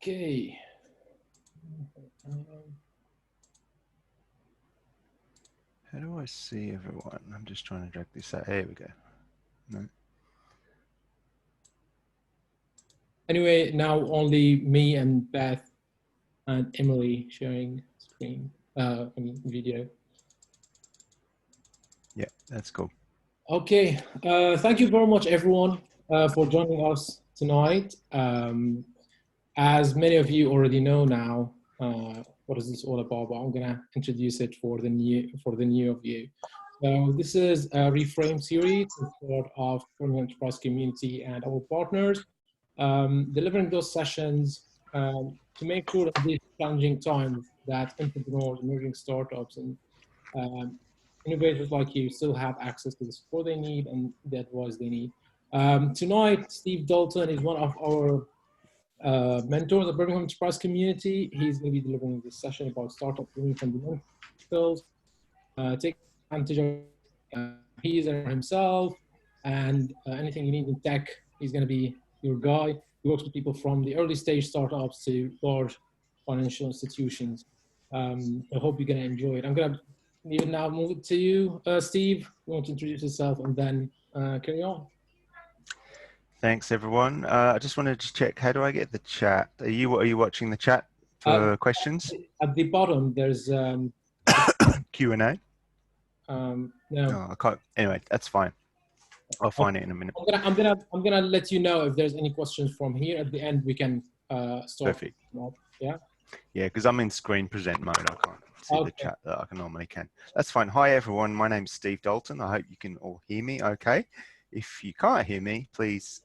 Okay. How do I see everyone? I'm just trying to drag this out. Here we go. No. Anyway, now only me and Beth and Emily sharing screen, video. Yeah, that's cool. Okay. Thank you very much, everyone, for joining us tonight. As many of you already know now, what is this all about? But I'm gonna introduce it for the new of you. So this is a Reframe series, part of Birmingham Enterprise community and our partners, delivering those sessions to make sure that these challenging times that entrepreneurs, emerging startups, and um, innovators like you still have access to the support they need and the advice they need. Tonight, Steve Dalton is one of our mentors of Birmingham Enterprise community. He's going to be delivering this session about startup learning fundamentals, take advantage of he is himself, and anything you need in tech, he's going to be your guy. He works with people from the early stage startups to large financial institutions. I hope you're going to enjoy it. I'm going to even now move it to you, Steve. You want to introduce yourself and then carry on? Thanks, everyone. I just wanted to check. How do I get the chat? Are you watching the chat Uh, for questions? at the bottom, there's Q&A. no. Oh, I can't. Anyway, that's fine. I'll find it in a minute. I'm gonna let you know if there's any questions from here. At the end, we can start. Perfect. Yeah. Yeah, because I'm in screen present mode. I can't see the Okay. chat that I normally can. That's fine. Hi, everyone. My name's Steve Dalton. I hope you can all hear me okay. If you can't hear me, please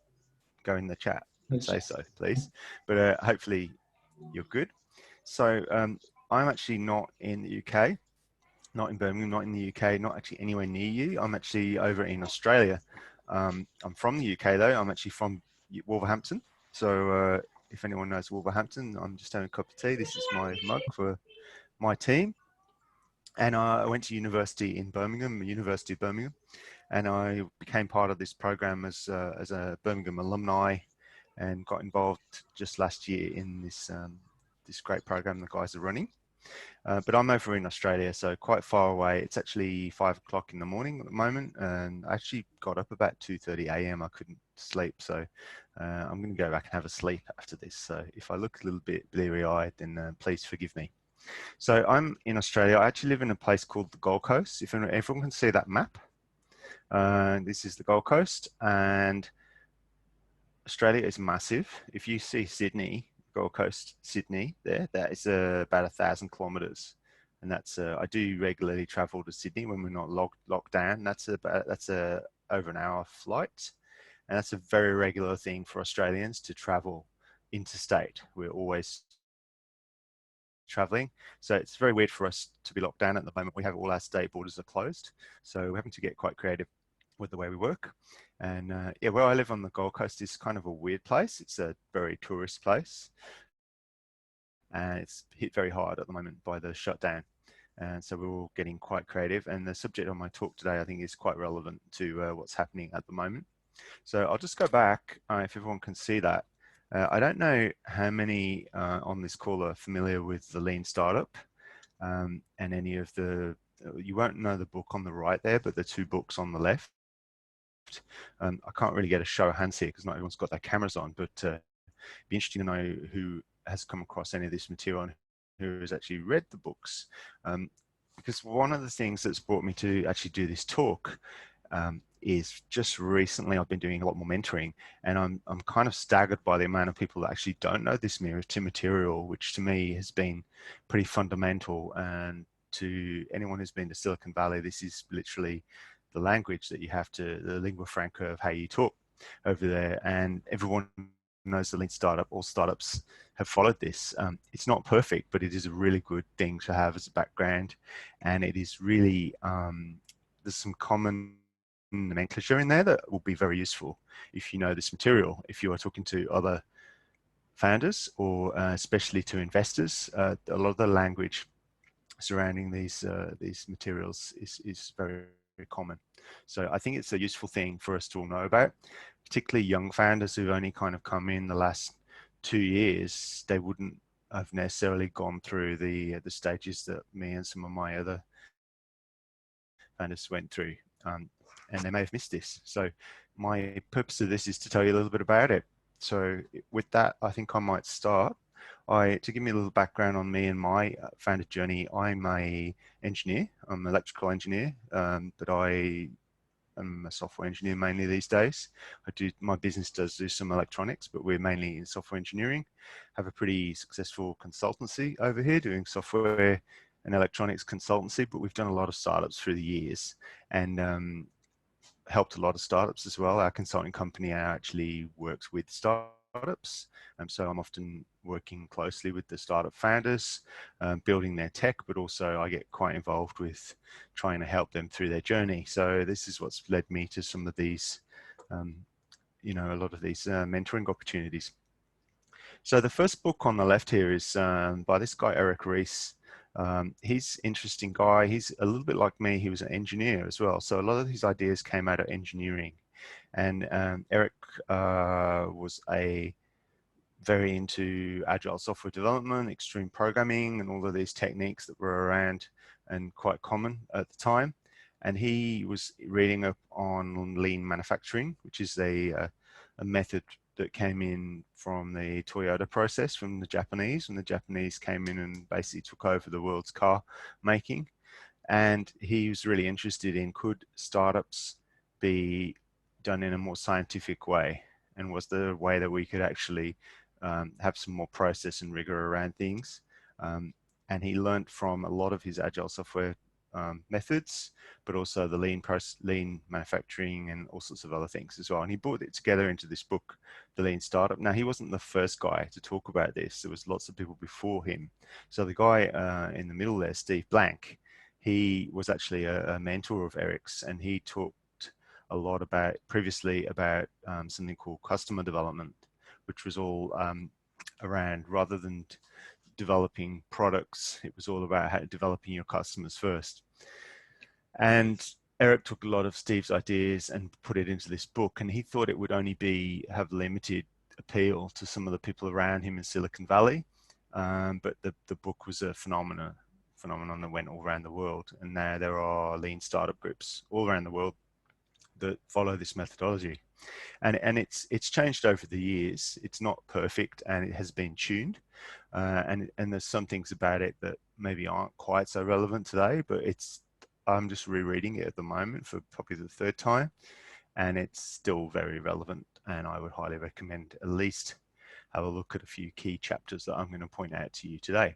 go in the chat and say so, please. But hopefully you're good. So I'm actually not in the UK, not in Birmingham, not in the UK, not actually anywhere near you. I'm actually over in Australia. I'm from the UK though. I'm actually from Wolverhampton. So if anyone knows Wolverhampton, I'm just having a cup of tea. This is my mug for my team. And I went to university in Birmingham, University of Birmingham, and I became part of this program as a Birmingham alumni, and got involved just last year in this this great program the guys are running. But I'm over in Australia, so quite far away. It's actually 5 o'clock in the morning at the moment, and I actually got up about 2:30 a.m. I couldn't sleep, so I'm going to go back and have a sleep after this. So if I look a little bit bleary-eyed, then please forgive me. So I'm in Australia. I actually live in a place called the Gold Coast. If everyone can see that map, this is the Gold Coast, and Australia is massive. If you see Sydney, Gold Coast, Sydney, that is about 1,000 kilometres, and that's I do regularly travel to Sydney when we're not locked down. That's over an hour flight, and that's a very regular thing for Australians to travel interstate. We're always traveling, so it's very weird for us to be locked down at the moment. We have all our state borders are closed, so we're having to get quite creative with the way we work. And yeah, where I live on the Gold Coast is kind of a weird place. It's a very tourist place, and it's hit very hard at the moment by the shutdown. And so we're all getting quite creative. And the subject of my talk today, I think, is quite relevant to what's happening at the moment. So I'll just go back, if everyone can see that. I don't know how many on this call are familiar with the Lean Startup and any of the, you won't know the book on the right there, but the two books on the left. I can't really get a show of hands here because not everyone's got their cameras on, but it'd be interesting to know who has come across any of this material and who has actually read the books. Because one of the things that's brought me to actually do this talk is just recently I've been doing a lot more mentoring, and I'm kind of staggered by the amount of people that actually don't know this material, which to me has been pretty fundamental. And to anyone who's been to Silicon Valley, this is literally the language that you have to, the lingua franca of how you talk over there. And everyone knows the Lean Startup. All startups have followed this. It's not perfect, but it is a really good thing to have as a background. And it is really, there's some common nomenclature in there that will be very useful if you know this material. If you are talking to other founders or especially to investors, a lot of the language surrounding these materials is very, very common. So I think it's a useful thing for us to all know about, particularly young founders who've only kind of come in the last 2 years, they wouldn't have necessarily gone through the stages that me and some of my other founders went through, and they may have missed this. So my purpose of this is to tell you a little bit about it. So with that, I think I might start. To give me a little background on me and my founder journey, I'm a engineer. I'm an electrical engineer, but I am a software engineer mainly these days. My business does do some electronics, but we're mainly in software engineering. Have a pretty successful consultancy over here doing software and electronics consultancy, but we've done a lot of startups through the years, and helped a lot of startups as well. Our consulting company actually works with startups. So I'm often working closely with the startup founders, building their tech, but also I get quite involved with trying to help them through their journey. So this is what's led me to some of these, a lot of these mentoring opportunities. So the first book on the left here is by this guy, Eric Ries. He's an interesting guy. He's a little bit like me. He was an engineer as well. So a lot of his ideas came out of engineering. And Eric was very into agile software development, extreme programming, and all of these techniques that were around and quite common at the time. And he was reading up on lean manufacturing, which is a method that came in from the Toyota process from the Japanese, when the Japanese came in and basically took over the world's car making. And he was really interested in, could startups be done in a more scientific way? And was there a way that we could actually have some more process and rigor around things? And he learned from a lot of his agile software methods, but also the lean manufacturing and all sorts of other things as well. And he brought it together into this book, The Lean Startup. Now, he wasn't the first guy to talk about this. There was lots of people before him. So the guy in the middle there, Steve Blank, he was actually a mentor of Eric's, and he talked a lot previously about something called customer development, which was all around, rather than developing products, it was all about developing your customers first. And Eric took a lot of Steve's ideas and put it into this book, and he thought it would only have limited appeal to some of the people around him in Silicon Valley, but the book was a phenomenon that went all around the world, and now there are lean startup groups all around the world that follow this methodology. And it's changed over the years. It's not perfect, and it has been tuned. And there's some things about it that maybe aren't quite so relevant today, but I'm just rereading it at the moment for probably the third time, and it's still very relevant. And I would highly recommend at least have a look at a few key chapters that I'm going to point out to you today.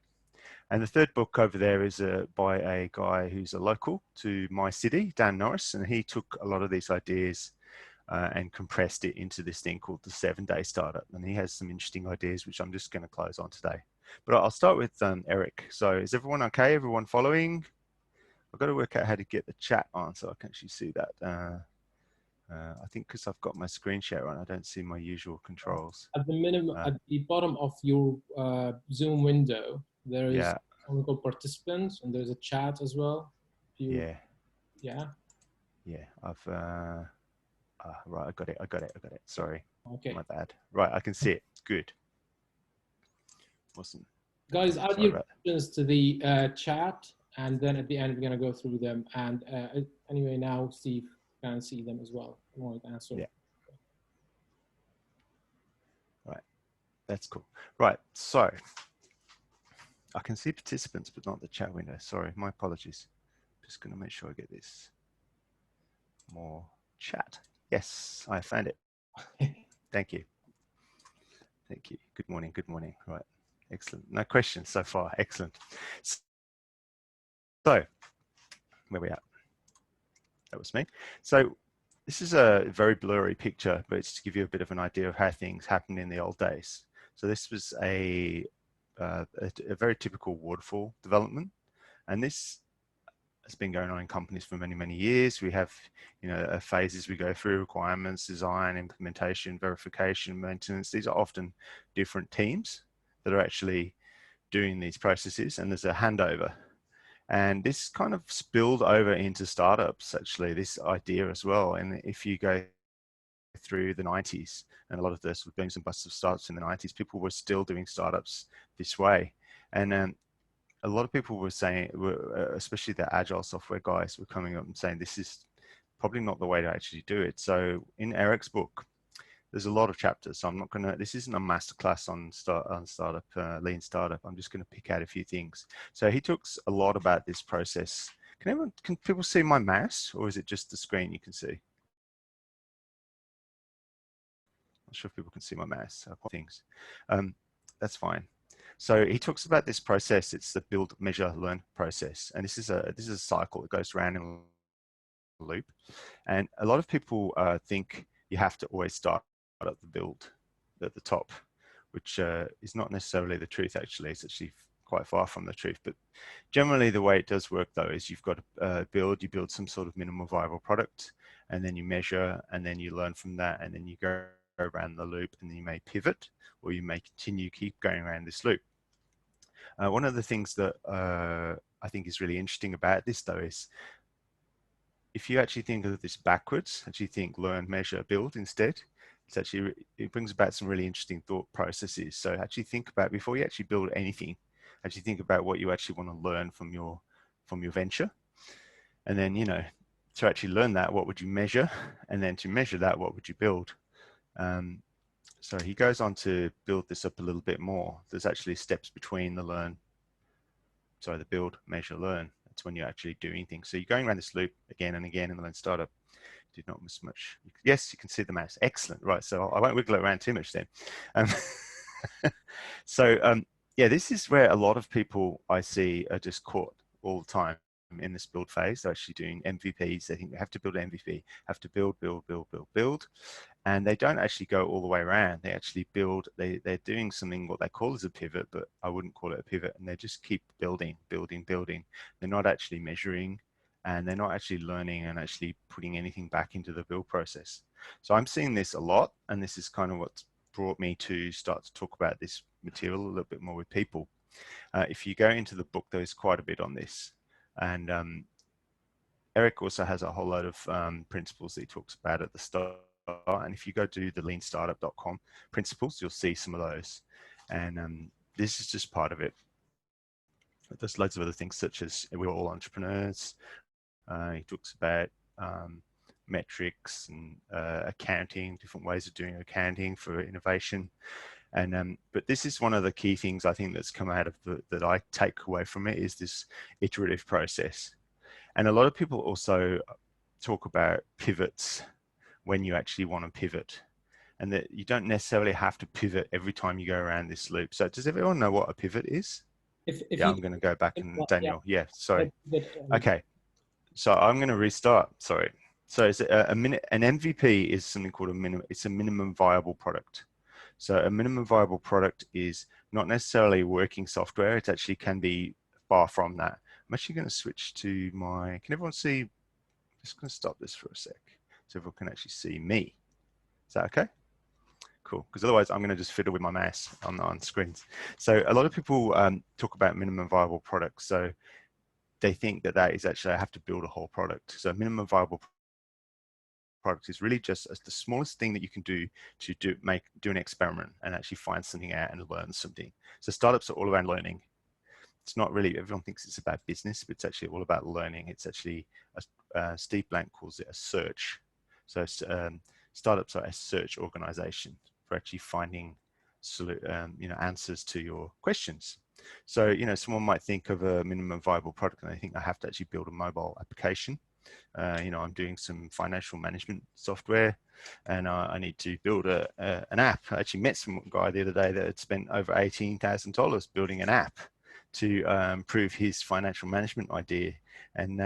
And the third book over there is by a guy who's a local to my city, Dan Norris, and he took a lot of these ideas and compressed it into this thing called the 7-Day Startup. And he has some interesting ideas, which I'm just going to close on today. But I'll start with Eric. So is everyone okay? Everyone following? I've got to work out how to get the chat on so I can actually see that. I think because I've got my screen share on, I don't see my usual controls. At the minimum, at the bottom of your Zoom window, there is something called participants, and there's a chat as well. Yeah. I've right. I got it. Sorry. Okay. My bad. Right. I can see it. Good. Awesome. Guys, add your questions to the chat, and then at the end, we're going to go through them. And anyway, now Steve can see them as well. I want to answer. Yeah. Right. That's cool. Right. So I can see participants, but not the chat window. Sorry. My apologies. Just going to make sure I get this more chat. Yes, I found it. Thank you. Thank you. Good morning. Good morning. Right. Excellent. No questions so far. Excellent. So where we at? That was me. So this is a very blurry picture, but it's to give you a bit of an idea of how things happened in the old days. So this was a very typical waterfall development, and this has been going on in companies for many, many years. We have, phases we go through: requirements, design, implementation, verification, maintenance. These are often different teams that are actually doing these processes, and there's a handover. And this kind of spilled over into startups, actually, this idea as well. And if you go through the 90s, and a lot of the sort of booms and busts of startups in the 90s, people were still doing startups this way. And a lot of people were saying, especially the agile software guys, were coming up and saying this is probably not the way to actually do it. So in Eric's book, there's a lot of chapters, so I'm not going to, this isn't a masterclass on startup, lean startup. I'm just going to pick out a few things. So he talks a lot about this process. Can people see my mouse, or is it just the screen you can see? Not sure if people can see my mouse. Things. That's fine. So he talks about this process. It's the build, measure, learn process, and this is a cycle that goes around in a loop. And a lot of people think you have to always start at the build at the top, which is not necessarily the truth. Actually, it's actually quite far from the truth. But generally, the way it does work, though, is you've got to build. You build some sort of minimum viable product, and then you measure, and then you learn from that, and then you go around the loop, and then you may pivot, or you may keep going around this loop. One of the things that I think is really interesting about this, though, is if you actually think of this backwards, actually think learn, measure, build instead, it brings about some really interesting thought processes. So actually think about, before you actually build anything, actually think about what you actually want to learn from your venture. And then, to actually learn that, what would you measure? And then to measure that, what would you build? So he goes on to build this up a little bit more. There's actually steps between the build, measure, learn. That's when you're actually doing things. So you're going around this loop again and again in the learn startup. Did not miss much. Yes, you can see the mouse. Excellent. Right. So I won't wiggle it around too much then. Yeah, this is where a lot of people I see are just caught all the time in this build phase. They're actually doing MVPs. They think they have to build an MVP, have to build. And they don't actually go all the way around. They actually build, they're doing something what they call as a pivot, but I wouldn't call it a pivot. And they just keep building. They're not actually measuring, and they're not actually learning and actually putting anything back into the build process. So I'm seeing this a lot, and this is kind of what's brought me to start to talk about this material a little bit more with people. If you go into the book, there's quite a bit on this. And Eric also has a whole load of principles that he talks about at the start. And if you go to the leanstartup.com principles, you'll see some of those. And this is just part of it. There's loads of other things, such as we're all entrepreneurs. He talks about metrics and accounting, different ways of doing accounting for innovation. And but this is one of the key things I think that's come out of that I take away from it, is this iterative process. And a lot of people also talk about pivots when you actually want to pivot, and that you don't necessarily have to pivot every time you go around this loop. So does everyone know what a pivot is? Yeah, I'm going to go back and Daniel. Yeah, sorry. Okay, so I'm going to restart. Sorry. So it's an MVP is something called it's a minimum viable product. So a minimum viable product is not necessarily working software. It actually can be far from that. I'm actually going to switch to can everyone see? I'm just going to stop this for a sec so everyone can actually see me. Is that okay? Cool, because otherwise I'm going to just fiddle with my mouse on screens. So a lot of people talk about minimum viable products. So they think that is actually, I have to build a whole product. So minimum viable product is really just the smallest thing that you can do to do an experiment and actually find something out and learn something. So startups are all around learning. It's not really, everyone thinks it's about business, but it's actually all about learning. It's actually, Steve Blank calls it a search. So startups are a search organization for actually finding answers to your questions. So, someone might think of a minimum viable product and they think I have to actually build a mobile application. I'm doing some financial management software and I need to build an app. I actually met some guy the other day that had spent over $18,000 building an app to improve his financial management idea. And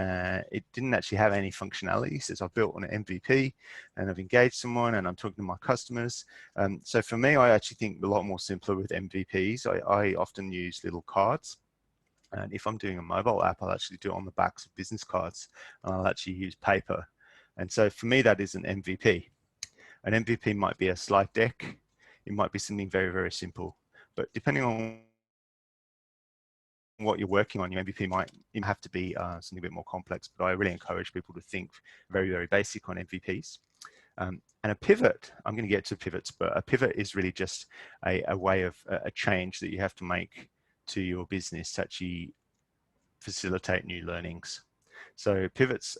it didn't actually have any functionality. He says, I've built an MVP and I've engaged someone and I'm talking to my customers. So for me, I actually think a lot more simpler with MVPs. I often use little cards. And if I'm doing a mobile app, I'll actually do it on the backs of business cards. And I'll actually use paper. And so for me, that is an MVP. An MVP might be a slide deck. It might be something very, very simple. But depending on what you're working on, your MVP might have to be something a bit more complex. But I really encourage people to think very, very basic on MVPs. And a pivot, I'm going to get to pivots, but a pivot is really just a way of a change that you have to make to your business to actually facilitate new learnings. So pivots,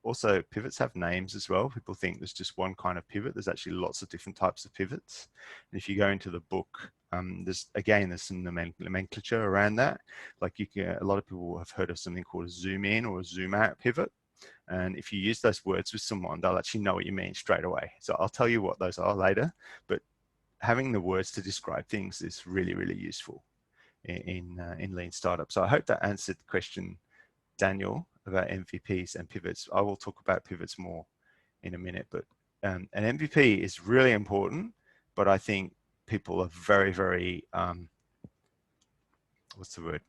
also pivots have names as well. People think there's just one kind of pivot. There's actually lots of different types of pivots. And if you go into the book, there's some nomenclature around that. Like a lot of people have heard of something called a zoom in or a zoom out pivot. And if you use those words with someone, they'll actually know what you mean straight away. So I'll tell you what those are later, but having the words to describe things is really, really useful in lean startup. So I hope that answered the question, Daniel, about MVPs and pivots. I will talk about pivots more in a minute, but an MVP is really important, but I think people are very, very, what's the word?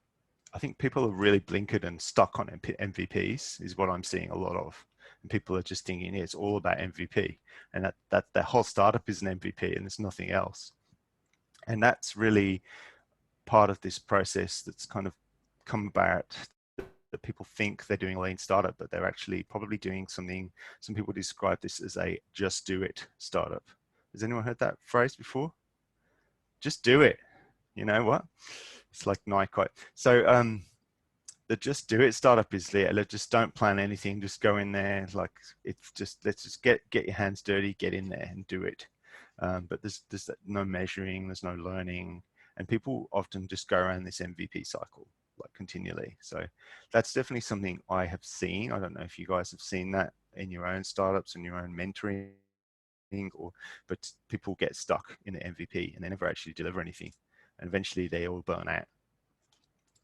I think people are really blinkered and stuck on MVPs is what I'm seeing a lot of. And people are just thinking, yeah, it's all about MVP. And that whole startup is an MVP and there's nothing else. And that's really part of this process that's kind of come about, that people think they're doing a lean startup, but they're actually probably doing something. Some people describe this as a just do it startup. Has anyone heard that phrase before? Just do it. You know what? It's like Nike quote. So the just do it startup is there. Just don't plan anything. Just go in there. Like it's just, let's just get your hands dirty, get in there and do it. But there's no measuring, there's no learning. And people often just go around this MVP cycle like continually. So that's definitely something I have seen. I don't know if you guys have seen that in your own startups and your own mentoring, but people get stuck in the MVP and they never actually deliver anything. And eventually they all burn out.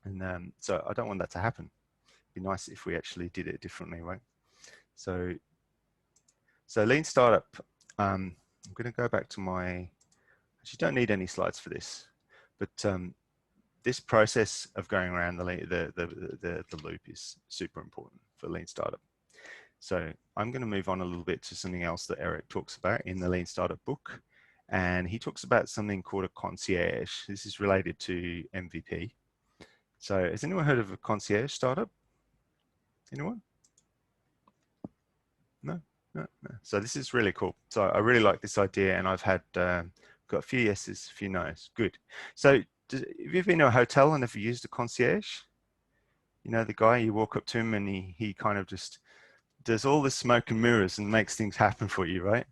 And so I don't want that to happen. It'd be nice if we actually did it differently, right? So lean startup, I'm going to go back to my, actually don't need any slides for this, but this process of going around the loop is super important for lean startup. So I'm going to move on a little bit to something else that Eric talks about in the lean startup book. And he talks about something called a concierge. This is related to MVP. So has anyone heard of a concierge startup? Anyone? No? No, no. So this is really cool. So I really like this idea, and I've had got a few yeses, a few no's. Good. So have you ever been to a hotel and ever used a concierge? You know, the guy, you walk up to him and he kind of just does all the smoke and mirrors and makes things happen for you, right?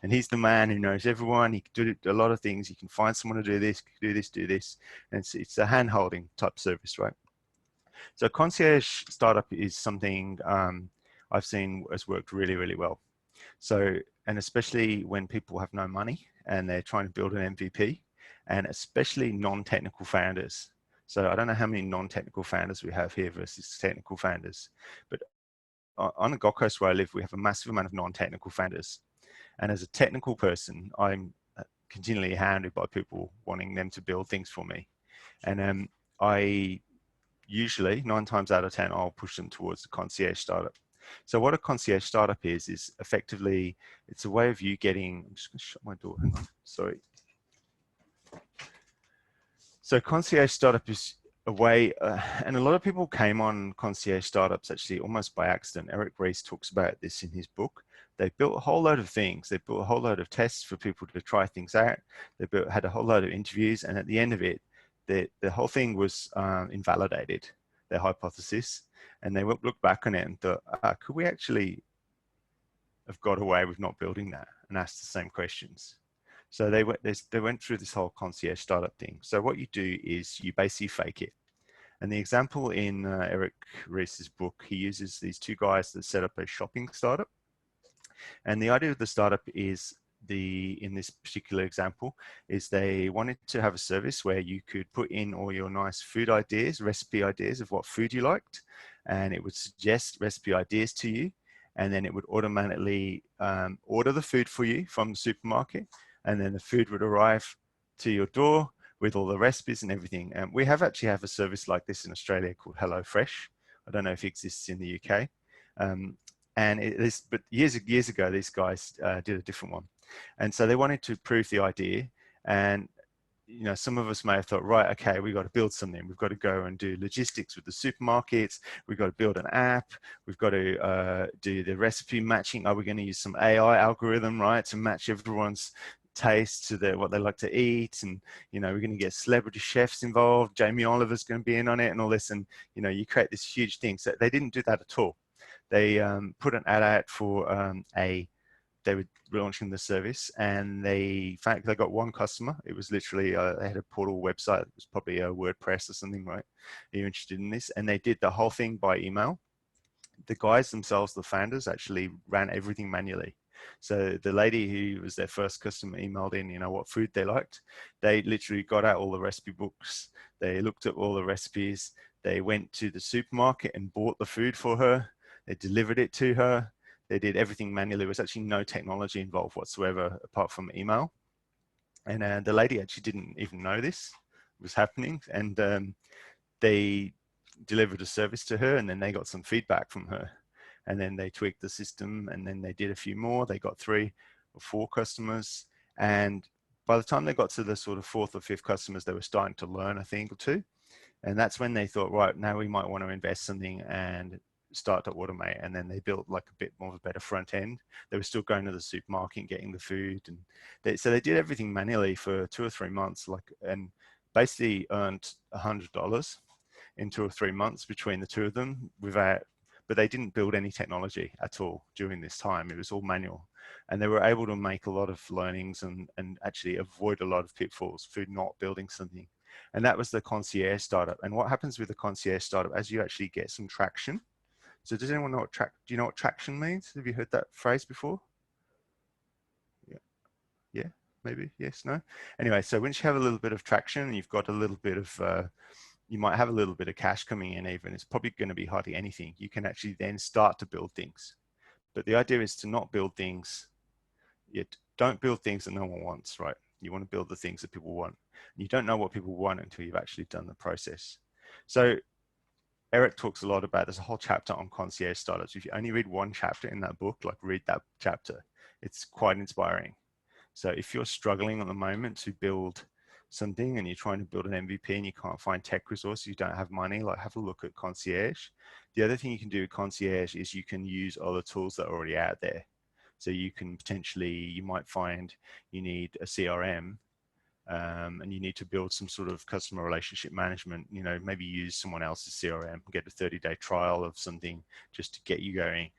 And he's the man who knows everyone. He can do a lot of things. You can find someone to do this, do this, do this. And it's a hand-holding type service, right? So concierge startup is something I've seen has worked really, really well. So, and especially when people have no money and they're trying to build an MVP, and especially non-technical founders. So I don't know how many non-technical founders we have here versus technical founders, but on the Gold Coast where I live, we have a massive amount of non-technical founders. And as a technical person, I'm continually hounded by people wanting them to build things for me. And I usually 9 times out of 10, I'll push them towards the concierge startup. So what a concierge startup is effectively, it's a way of you getting, I'm just going to shut my door, hang on, sorry. So concierge startup is a way, and a lot of people came on concierge startups actually almost by accident. Eric Ries talks about this in his book. They built a whole load of things. They built a whole load of tests for people to try things out. They had a whole load of interviews, and at the end of it, the whole thing was invalidated, their hypothesis. And they looked back on it and thought, could we actually have got away with not building that, and asked the same questions? So they went through this whole concierge startup thing. So what you do is you basically fake it. And the example in Eric Ries's book, he uses these 2 guys that set up a shopping startup. And the idea of the startup is, in this particular example, is they wanted to have a service where you could put in all your nice food ideas, recipe ideas of what food you liked, and it would suggest recipe ideas to you, and then it would automatically order the food for you from the supermarket, and then the food would arrive to your door with all the recipes and everything. And we actually have a service like this in Australia called HelloFresh. I don't know if it exists in the UK. And it is, but years ago, these guys did a different one. And so they wanted to prove the idea. And you know, some of us may have thought, right, okay, we've got to build something. We've got to go and do logistics with the supermarkets. We've got to build an app. We've got to do the recipe matching. Are we going to use some AI algorithm, right, to match everyone's taste to what they like to eat? And, you know, we're going to get celebrity chefs involved. Jamie Oliver's going to be in on it and all this. And, you know, you create this huge thing. So they didn't do that at all. They put an ad out for they were launching the service, and they got one customer. It was literally they had a portal website. It was probably a WordPress or something, right? Are you interested in this? And they did the whole thing by email. The guys themselves, the founders, actually ran everything manually. So the lady who was their first customer emailed in, you know, what food they liked. They literally got out all the recipe books. They looked at all the recipes. They went to the supermarket and bought the food for her. They delivered it to her. They did everything manually. There was actually no technology involved whatsoever apart from email. And the lady actually didn't even know this was happening. And they delivered a service to her, and then they got some feedback from her. And then they tweaked the system, and then they did a few more. They got 3 or 4 customers. And by the time they got to the sort of 4th or 5th customers, they were starting to learn a thing or two. And that's when they thought, right, now we might want to invest something and start to automate. And then they built like a bit more of a better front end. They were still going to the supermarket and getting the food, and so they did everything manually for 2 or 3 months, and basically earned $100 in 2 or 3 months between the two of them but they didn't build any technology at all during this time. It was all manual, and they were able to make a lot of learnings and actually avoid a lot of pitfalls through not building something. And that was the concierge startup. And what happens with the concierge startup as you actually get some traction? So does anyone know what do you know what traction means? Have you heard that phrase before? Yeah, maybe, yes, no. Anyway, so once you have a little bit of traction, you've got a little bit of, you might have a little bit of cash coming in even, it's probably going to be hardly anything. You can actually then start to build things. But the idea is to not build things, yet don't build things that no one wants, right? You want to build the things that people want. And you don't know what people want until you've actually done the process. So Eric talks a lot about, there's a whole chapter on concierge startups. If you only read one chapter in that book, like read that chapter, it's quite inspiring. So if you're struggling at the moment to build something and you're trying to build an MVP and you can't find tech resources, you don't have money, like have a look at concierge. The other thing you can do with concierge is you can use other tools that are already out there. So you can potentially, you might find you need a CRM, and you need to build some sort of customer relationship management, you know, maybe use someone else's CRM, get a 30-day trial of something just to get you going.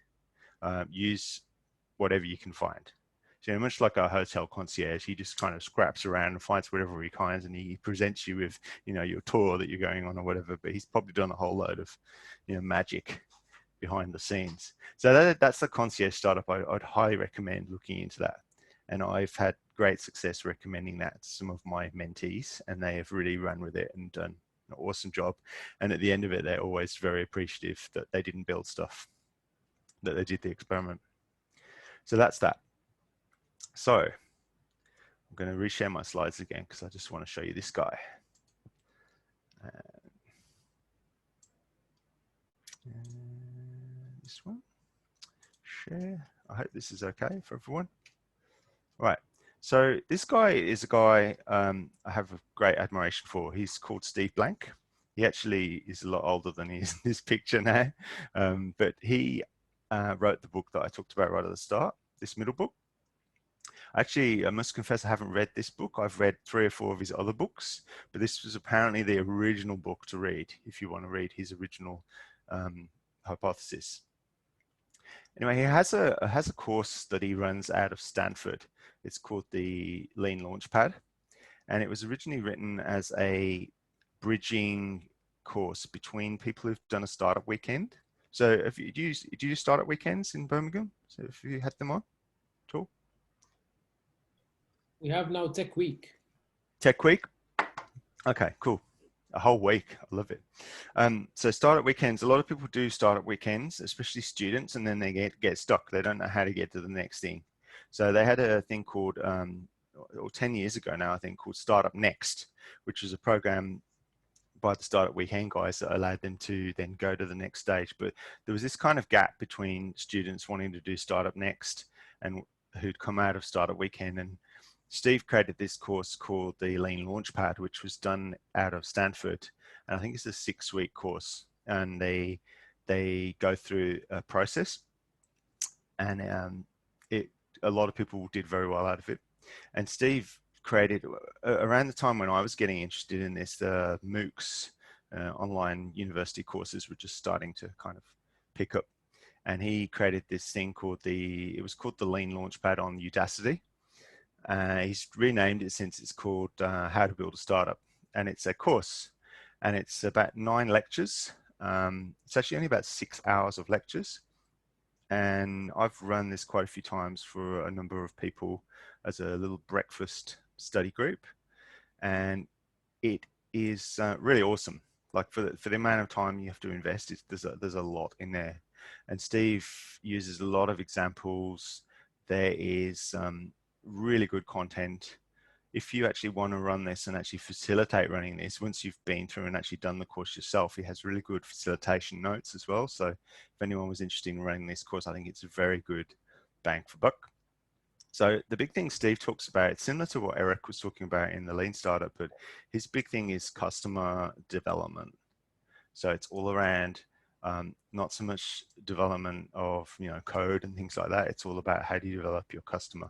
Use whatever you can find. So much like our hotel concierge, he just kind of scraps around and finds whatever he finds, and he presents you with, you know, your tour that you're going on or whatever, but he's probably done a whole load of, you know, magic behind the scenes. So that's the concierge startup. I'd highly recommend looking into that. And I've had great success recommending that to some of my mentees, and they have really run with it and done an awesome job. And at the end of it, they're always very appreciative that they didn't build stuff, that they did the experiment. So that's that. So I'm going to reshare my slides again because I just want to show you this guy. And this one, share. I hope this is okay for everyone. Right. So this guy is a guy I have a great admiration for. He's called Steve Blank. He actually is a lot older than he is in this picture now, but he wrote the book that I talked about right at the start, this middle book. Actually, I must confess I haven't read this book. I've read 3 or 4 of his other books, but this was apparently the original book to read if you want to read his original hypothesis. Anyway, he has a course that he runs out of Stanford. It's called the Lean Launchpad, and it was originally written as a bridging course between people who've done a startup weekend. So do you startup weekends in Birmingham? So if you had them on at all? We have now Tech Week. Tech Week? Okay, cool. A whole week. I love it. So startup weekends, a lot of people do startup weekends, especially students, and then they get stuck. They don't know how to get to the next thing. So they had a thing called, or 10 years ago now, I think, called Startup Next, which was a program by the Startup Weekend guys that allowed them to then go to the next stage. But there was this kind of gap between students wanting to do Startup Next and who'd come out of Startup Weekend. And Steve created this course called the Lean Launchpad, which was done out of Stanford. And I think it's a 6-week course. And they go through a process. And a lot of people did very well out of it. And Steve created, around the time when I was getting interested in this, the MOOCs, online university courses were just starting to kind of pick up. And he created this thing called it was called the Lean Launchpad on Udacity. He's renamed it since it's called How to Build a Startup. And it's a course, and it's about 9 lectures. It's actually only about 6 hours of lectures. And I've run this quite a few times for a number of people as a little breakfast study group. And it is really awesome. Like for the amount of time you have to invest, there's a lot in there. And Steve uses a lot of examples. There is really good content. If you actually want to run this and actually facilitate running this, once you've been through and actually done the course yourself, he has really good facilitation notes as well. So if anyone was interested in running this course, I think it's a very good bang for buck. So the big thing Steve talks about, it's similar to what Eric was talking about in the Lean Startup, but his big thing is customer development. So it's all around not so much development of code and things like that. It's all about how do you develop your customer.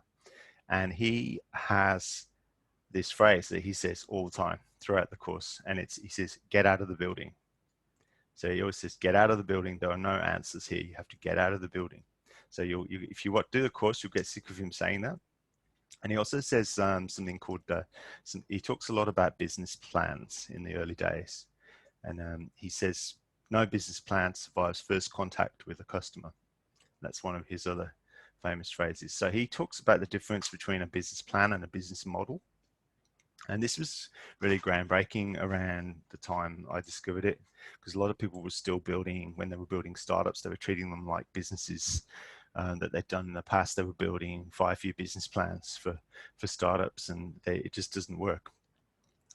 And he has this phrase that he says all the time throughout the course, and he says, get out of the building. So he always says, get out of the building. There are no answers here. You have to get out of the building. So if you do the course, you'll get sick of him saying that. And he also says something called, he talks a lot about business plans in the early days. And he says, no business plan survives first contact with a customer. That's one of his other famous phrases. So he talks about the difference between a business plan and a business model. And this was really groundbreaking around the time I discovered it, because a lot of people were still building, when they were building startups, they were treating them like businesses that they'd done in the past. They were building 5-year business plans for startups, and it just doesn't work.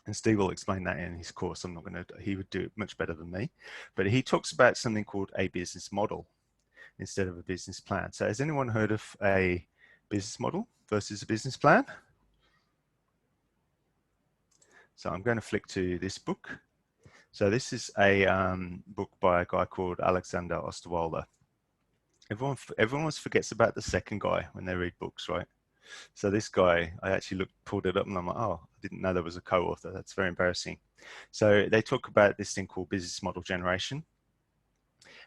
And Steve will explain that in his course. He would do it much better than me. But he talks about something called a business model instead of a business plan. So has anyone heard of a business model versus a business plan? So I'm going to flick to this book. So this is a book by a guy called Alexander Osterwalder. Everyone always forgets about the second guy when they read books, right? So this guy, I actually pulled it up and I'm like, oh, I didn't know there was a co-author. That's very embarrassing. So they talk about this thing called business model generation.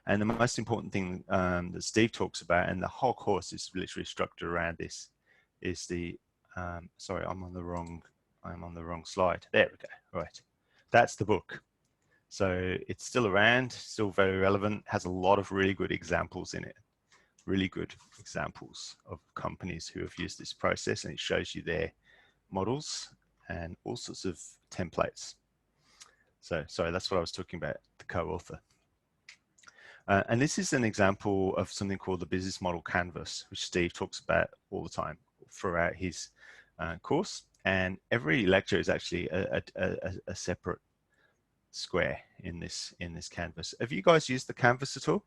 And the most important thing that Steve talks about, and the whole course is literally structured around this, is sorry, I'm on the wrong slide. There we go. Right. That's the book. So it's still around, still very relevant, has a lot of really good examples in it. Really good examples of companies who have used this process, and it shows you their models and all sorts of templates. So sorry, that's what I was talking about, the co-author. And this is an example of something called the business model canvas, which Steve talks about all the time throughout his course. And every lecture is actually a separate square in this canvas. Have you guys used the canvas at all?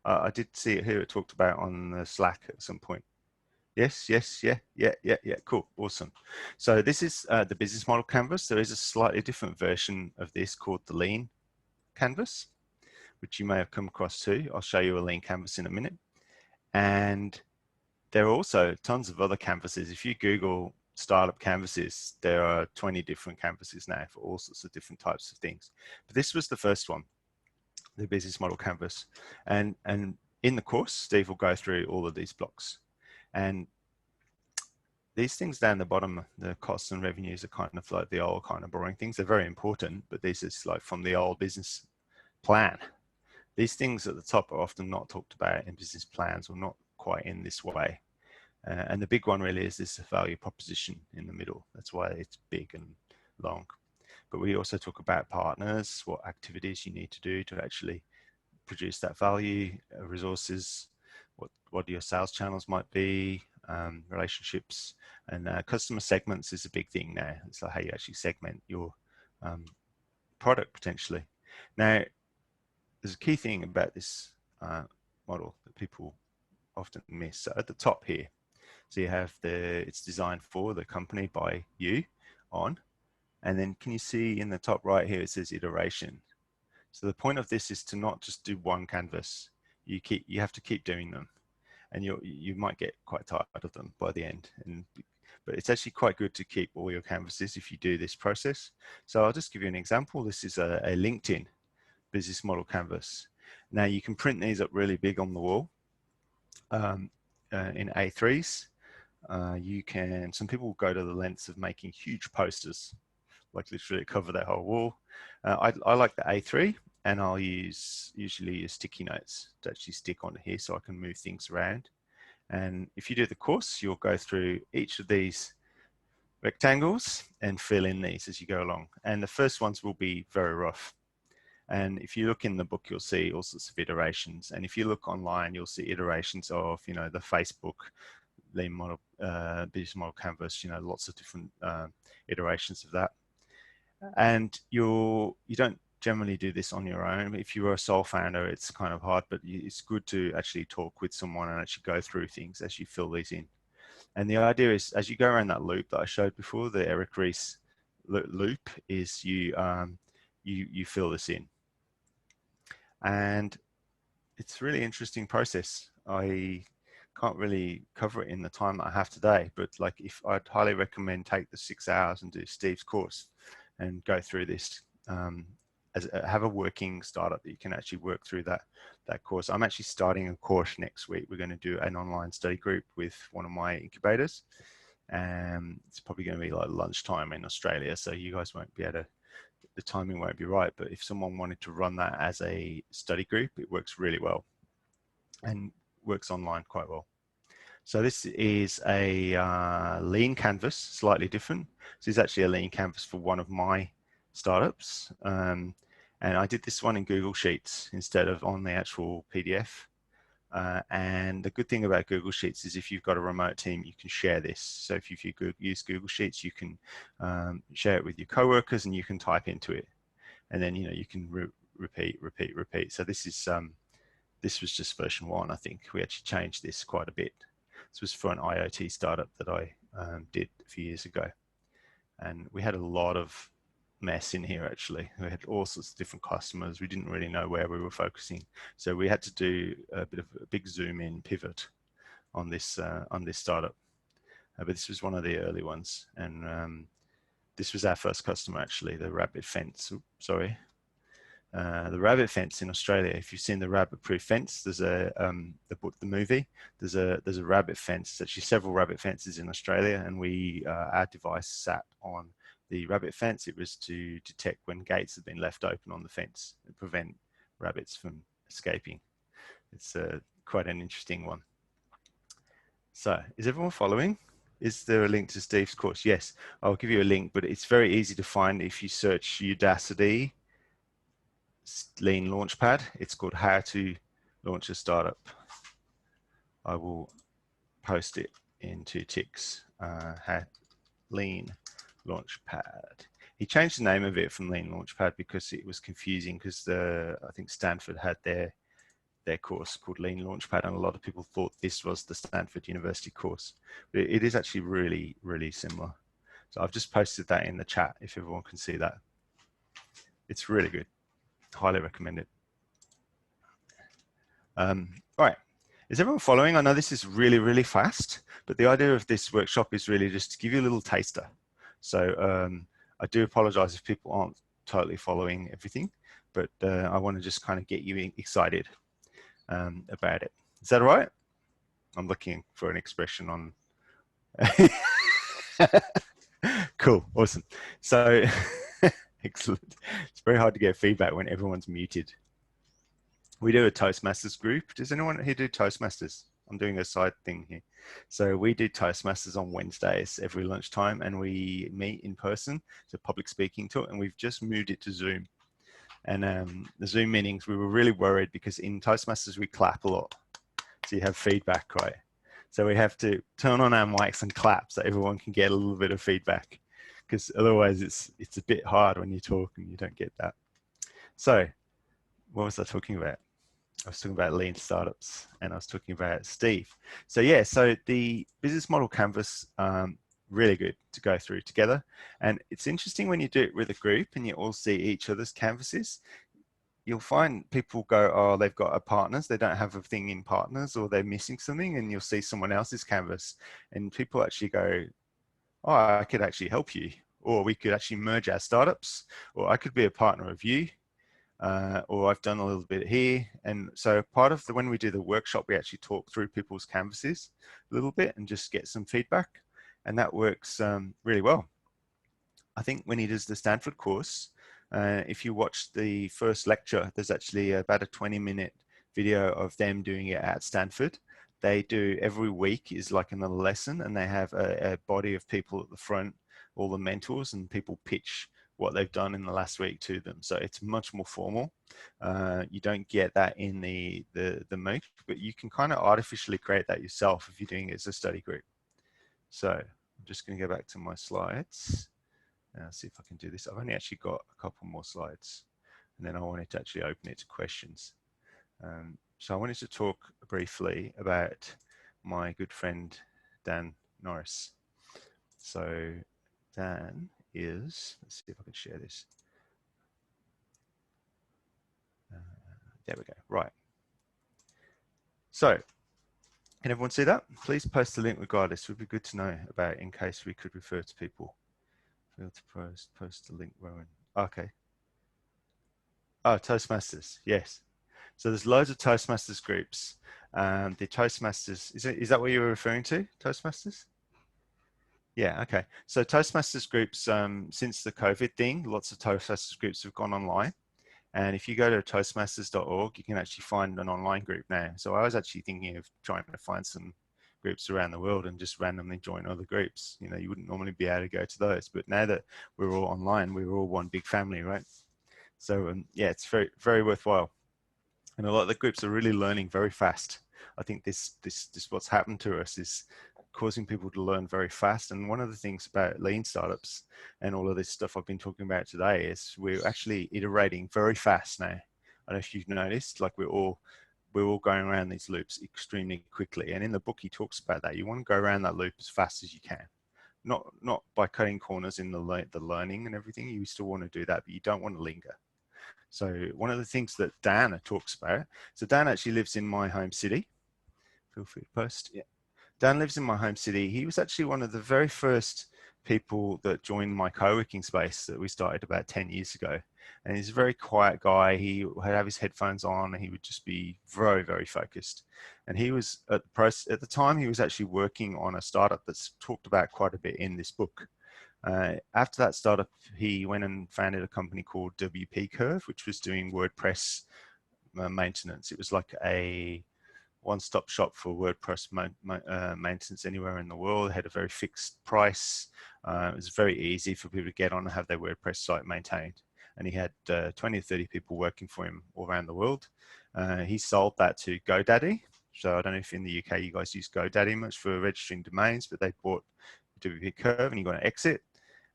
I did see it here. It talked about on the Slack at some point. Yes, yeah, cool, awesome. So this is the business model canvas. There is a slightly different version of this called the Lean canvas, which you may have come across too. I'll show you a Lean canvas in a minute. And there are also tons of other canvases. If you Google startup canvases, there are 20 different canvases now for all sorts of different types of things. But this was the first one, the business model canvas. And in the course, Steve will go through all of these blocks. And these things down the bottom, the costs and revenues, are kind of like the old kind of boring things. They're very important, but this is like from the old business plan. These things at the top are often not talked about in business plans, or not quite in this way. And the big one really is this value proposition in the middle. That's why it's big and long. But we also talk about partners, what activities you need to do to actually produce that value, resources, what your sales channels might be, relationships, and customer segments is a big thing now. It's like how you actually segment your product potentially. Now, there's a key thing about this model that people often miss. So at the top here, So you have it's designed for the company by you on, and then can you see in the top right here, it says iteration. So the point of this is to not just do one canvas. You have to keep doing them, and you might get quite tired of them by the end. But it's actually quite good to keep all your canvases if you do this process. So I'll just give you an example. This is a LinkedIn business model canvas. Now you can print these up really big on the wall in A3s. Some people will go to the lengths of making huge posters, like literally cover that whole wall. I like the A3, and I'll usually use sticky notes to actually stick onto here so I can move things around. And if you do the course, you'll go through each of these rectangles and fill in these as you go along. And the first ones will be very rough. And if you look in the book, you'll see all sorts of iterations. And if you look online, you'll see iterations of, the Facebook lean model, business model canvas, lots of different iterations of that. And you don't generally do this on your own. If you are a sole founder, it's kind of hard, but it's good to actually talk with someone and actually go through things as you fill these in. And the idea is, as you go around that loop that I showed before, the Eric Ries loop, is you fill this in. And it's a really interesting process. I can't really cover it in the time that I have today, but like, if I'd highly recommend take the 6 hours and do Steve's course and go through this, have a working startup that you can actually work through that course. I'm actually starting a course next week. We're going to do an online study group with one of my incubators, and it's probably going to be like lunchtime in Australia, so you guys won't be able to, the timing won't be right, but if someone wanted to run that as a study group, it works really well and works online quite well. So this is a lean canvas, slightly different. This is actually a lean canvas for one of my startups. And I did this one in Google Sheets instead of on the actual PDF. And the good thing about Google Sheets is if you've got a remote team, you can share this. So if you use Google Sheets, you can share it with your coworkers and you can type into it. And then, you can repeat. So this was just version 1, I think. We actually changed this quite a bit. This was for an IoT startup that I did a few years ago. And we had a lot of mess in here, actually. We had all sorts of different customers. We didn't really know where we were focusing. So we had to do a bit of a big zoom in pivot on this startup. But this was one of the early ones. And this was our first customer, actually, the rabbit fence. Oops, sorry. The rabbit fence in Australia. If you've seen the rabbit-proof fence, there's the movie. There's a rabbit fence. There's actually several rabbit fences in Australia, and our device sat on the rabbit fence. It was to detect when gates had been left open on the fence and prevent rabbits from escaping. It's quite an interesting one. So, is everyone following? Is there a link to Steve's course? Yes, I'll give you a link, but it's very easy to find if you search Udacity Lean Launchpad. It's called How to Launch a Startup. I will post it into ticks. Lean Launchpad. He changed the name of it from Lean Launchpad because it was confusing, because I think Stanford had their course called Lean Launchpad, and a lot of people thought this was the Stanford University course. But it is actually really, really similar. So I've just posted that in the chat if everyone can see that. It's really good. Highly recommend it. All right, is everyone following? I know this is really, really fast, but the idea of this workshop is really just to give you a little taster. So I do apologize if people aren't totally following everything, but I want to just kind of get you excited about it. Is that all right? I'm looking for an expression on. Cool, awesome. So excellent. It's very hard to get feedback when everyone's muted. We do a Toastmasters group. Does anyone here do Toastmasters? I'm doing a side thing here. So we do Toastmasters on Wednesdays every lunchtime, and we meet in person. It's a public speaking tool, and we've just moved it to Zoom. And the Zoom meetings, we were really worried because in Toastmasters, we clap a lot. So you have feedback, right? So we have to turn on our mics and clap so everyone can get a little bit of feedback, because otherwise it's a bit hard when you talk and you don't get that. So what was I talking about? I was talking about lean startups, and I was talking about Steve. So yeah, so the business model canvas, really good to go through together. And it's interesting when you do it with a group and you all see each other's canvases, you'll find people go, oh, they've got a partners, they don't have a thing in partners, or they're missing something, and you'll see someone else's canvas, and people actually go, oh, I could actually help you, or we could actually merge our startups, or I could be a partner of you. Or I've done a little bit here. And so part of when we do the workshop, we actually talk through people's canvases a little bit and just get some feedback. And that works really well. I think when he does the Stanford course, if you watch the first lecture, there's actually about a 20-minute video of them doing it at Stanford. They do every week is like another lesson, and they have a body of people at the front, all the mentors, and people pitch what they've done in the last week to them. So it's much more formal. You don't get that in the MOOC, but you can kind of artificially create that yourself if you're doing it as a study group. So I'm just going to go back to my slides. See if I can do this. I've only actually got a couple more slides, and then I wanted to actually open it to questions. So I wanted to talk briefly about my good friend, Dan Norris. So Dan is, let's see if I can share this. There we go, right. So, can everyone see that? Please post the link regardless. It would be good to know about in case we could refer to people. Fail to post the link, Rowan. Okay. Oh, Toastmasters, yes. So there's loads of Toastmasters groups. The Toastmasters, is that what you were referring to, Toastmasters? Yeah, okay. So Toastmasters groups, since the COVID thing, lots of Toastmasters groups have gone online. And if you go to toastmasters.org, you can actually find an online group now. So I was actually thinking of trying to find some groups around the world and just randomly join other groups. You know, you wouldn't normally be able to go to those, but now that we're all online, we're all one big family, right? So yeah, it's very, very worthwhile. And a lot of the groups are really learning very fast. I think this what's happened to us is causing people to learn very fast. And one of the things about lean startups and all of this stuff I've been talking about today is we're actually iterating very fast now. I don't know if you've noticed, like we're all going around these loops extremely quickly. And in the book, he talks about that. You want to go around that loop as fast as you can. Not by cutting corners in the learning and everything. You still want to do that, but you don't want to linger. So one of the things that Dan talks about, so Dan actually lives in my home city. Feel free to post. Yeah. Dan lives in my home city. He was actually one of the very first people that joined my co-working space that we started about 10 years ago. And he's a very quiet guy. He would have his headphones on and he would just be very, very focused. And he was at the time, he was actually working on a startup that's talked about quite a bit in this book. After that startup, he went and founded a company called WP Curve, which was doing WordPress maintenance. It was like a one-stop shop for WordPress maintenance anywhere in the world. It had a very fixed price. It was very easy for people to get on and have their WordPress site maintained. And he had 20 or 30 people working for him all around the world. He sold that to GoDaddy. So I don't know if in the UK you guys use GoDaddy much for registering domains, but they bought WP Curve and he got an exit.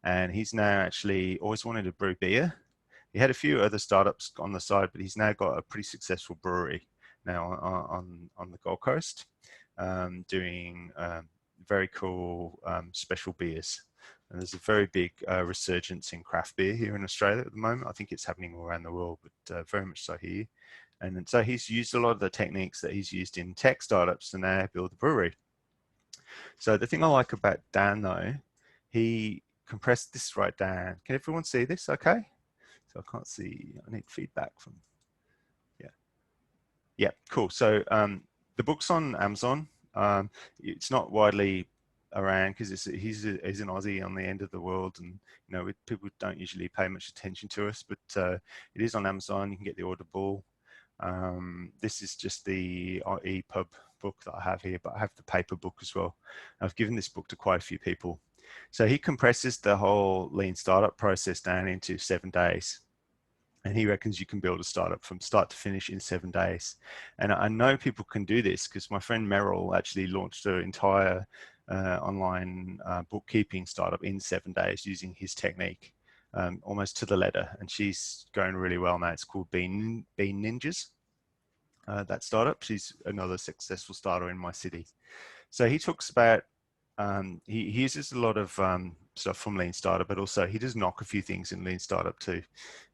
And he's now actually always wanted to brew beer. He had a few other startups on the side, but he's now got a pretty successful brewery now on the Gold Coast, doing very cool special beers. And there's a very big resurgence in craft beer here in Australia at the moment. I think it's happening all around the world, but very much so here. And so he's used a lot of the techniques that he's used in tech startups to now build a brewery. So the thing I like about Dan though, he compressed this right down. Can everyone see this okay? So I can't see, I need feedback from, yeah, cool. So the book's on Amazon. It's not widely around because he's an Aussie on the end of the world, and you know people don't usually pay much attention to us, but it is on Amazon. You can get the Audible. This is just the EPUB book that I have here, but I have the paper book as well. I've given this book to quite a few people. So he compresses the whole lean startup process down into 7 days. And he reckons you can build a startup from start to finish in 7 days. And I know people can do this because my friend Merrill actually launched an entire online bookkeeping startup in 7 days using his technique, almost to the letter. And she's going really well now. It's called Bean Ninjas. that startup. She's another successful starter in my city. So he talks about, he uses a lot of stuff from Lean Startup, but also he does knock a few things in Lean Startup too.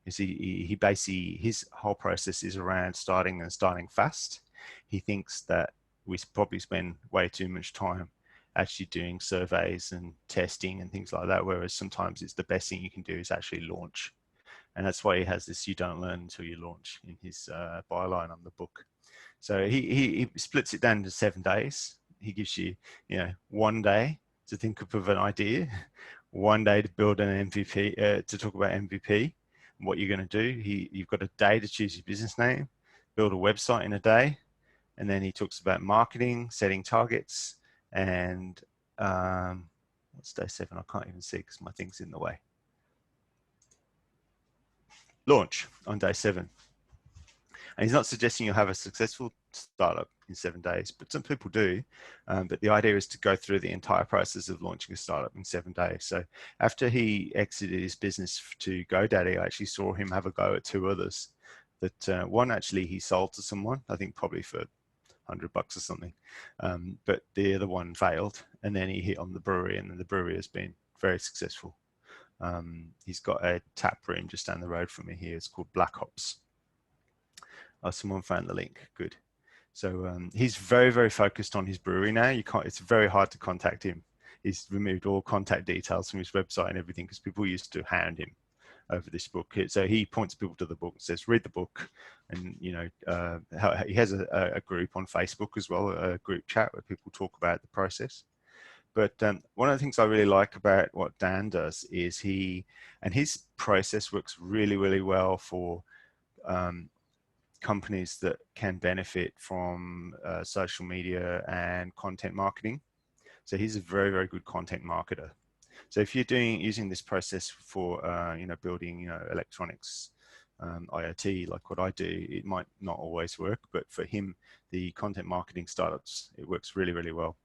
He basically, his whole process is around starting and starting fast. He thinks that we probably spend way too much time actually doing surveys and testing and things like that, whereas sometimes it's the best thing you can do is actually launch. And that's why he has this, you don't learn until you launch, in his byline on the book. So he splits it down into 7 days. He gives you, 1 day to think up of an idea, 1 day to build an MVP, to talk about MVP, what you're going to do. You've got a day to choose your business name, build a website in a day, and then he talks about marketing, setting targets, and what's day 7? I can't even see because my thing's in the way. Launch on day 7. And he's not suggesting you'll have a successful startup in 7 days, but some people do. But the idea is to go through the entire process of launching a startup in 7 days. So after he exited his business to GoDaddy, I actually saw him have a go at 2 others. That one actually he sold to someone, I think probably for $100 or something. But the other one failed, and then he hit on the brewery, and then the brewery has been very successful. He's got a tap room just down the road from me here. It's called Black Hops. Oh, someone found the link. Good. So he's very, very focused on his brewery now. It's very hard to contact him. He's removed all contact details from his website and everything because people used to hound him over this book. So he points people to the book and says, read the book. And, he has a group on Facebook as well, a group chat where people talk about the process. But one of the things I really like about what Dan does is his process works really, really well for companies that can benefit from social media and content marketing. So he's a very, very good content marketer. So if you're using this process for building electronics, IoT, like what I do, it might not always work, but for him, the content marketing startups, it works really, really well.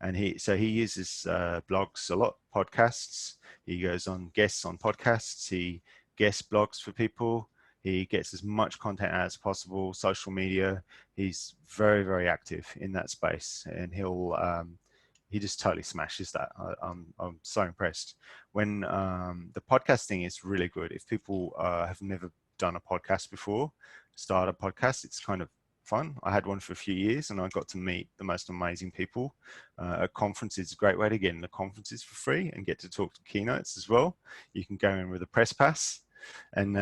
And he uses blogs a lot, podcasts. He goes on guests on podcasts. He guest blogs for people. He gets as much content out as possible, social media. He's very, very active in that space, and he just totally smashes that. I'm so impressed. When the podcast thing is really good. If people have never done a podcast before, start a podcast, it's kind of fun. I had one for a few years and I got to meet the most amazing people. A conference is a great way to get into conferences for free and get to talk to keynotes as well. You can go in with a press pass, and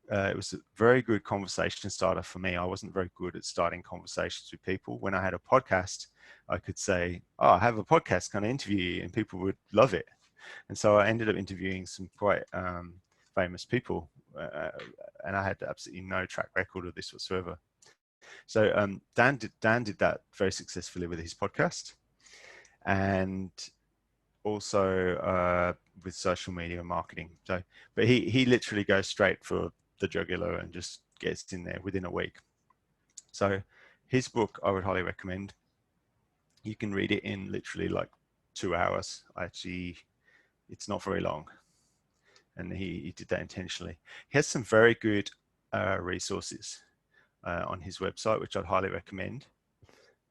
it was a very good conversation starter for me. I wasn't very good at starting conversations with people. When I had a podcast, I could say, oh, I have a podcast, can I interview you? And people would love it. And so I ended up interviewing some quite famous people, and I had absolutely no track record of this whatsoever. So Dan did that very successfully with his podcast, and also with social media marketing. So, but he literally goes straight for the jugular and just gets in there within a week. So his book, I would highly recommend. You can read it in literally like 2 hours. Actually, it's not very long. And he did that intentionally. He has some very good resources on his website, which I'd highly recommend.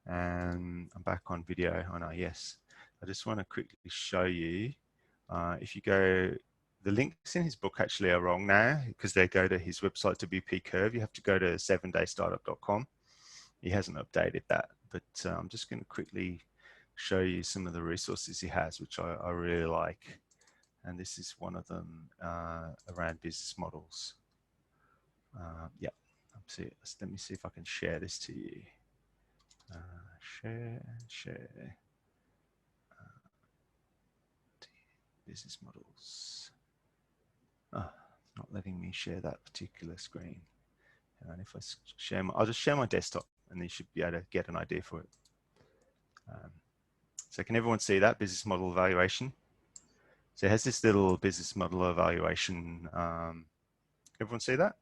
And I'm back on video. Oh no, yes. I just want to quickly show you. If you go, the links in his book actually are wrong now because they go to his website WP Curve. You have to go to 7daystartup.com. He hasn't updated that, but I'm just going to quickly show you some of the resources he has, which I really like. And this is one of them around business models. Yeah, let me see if I can share this to you. Share. Business models. Oh, it's not letting me share that particular screen. And if I share I'll just share my desktop, and then you should be able to get an idea for it. So can everyone see that business model evaluation? So it has this little business model evaluation. Everyone see that?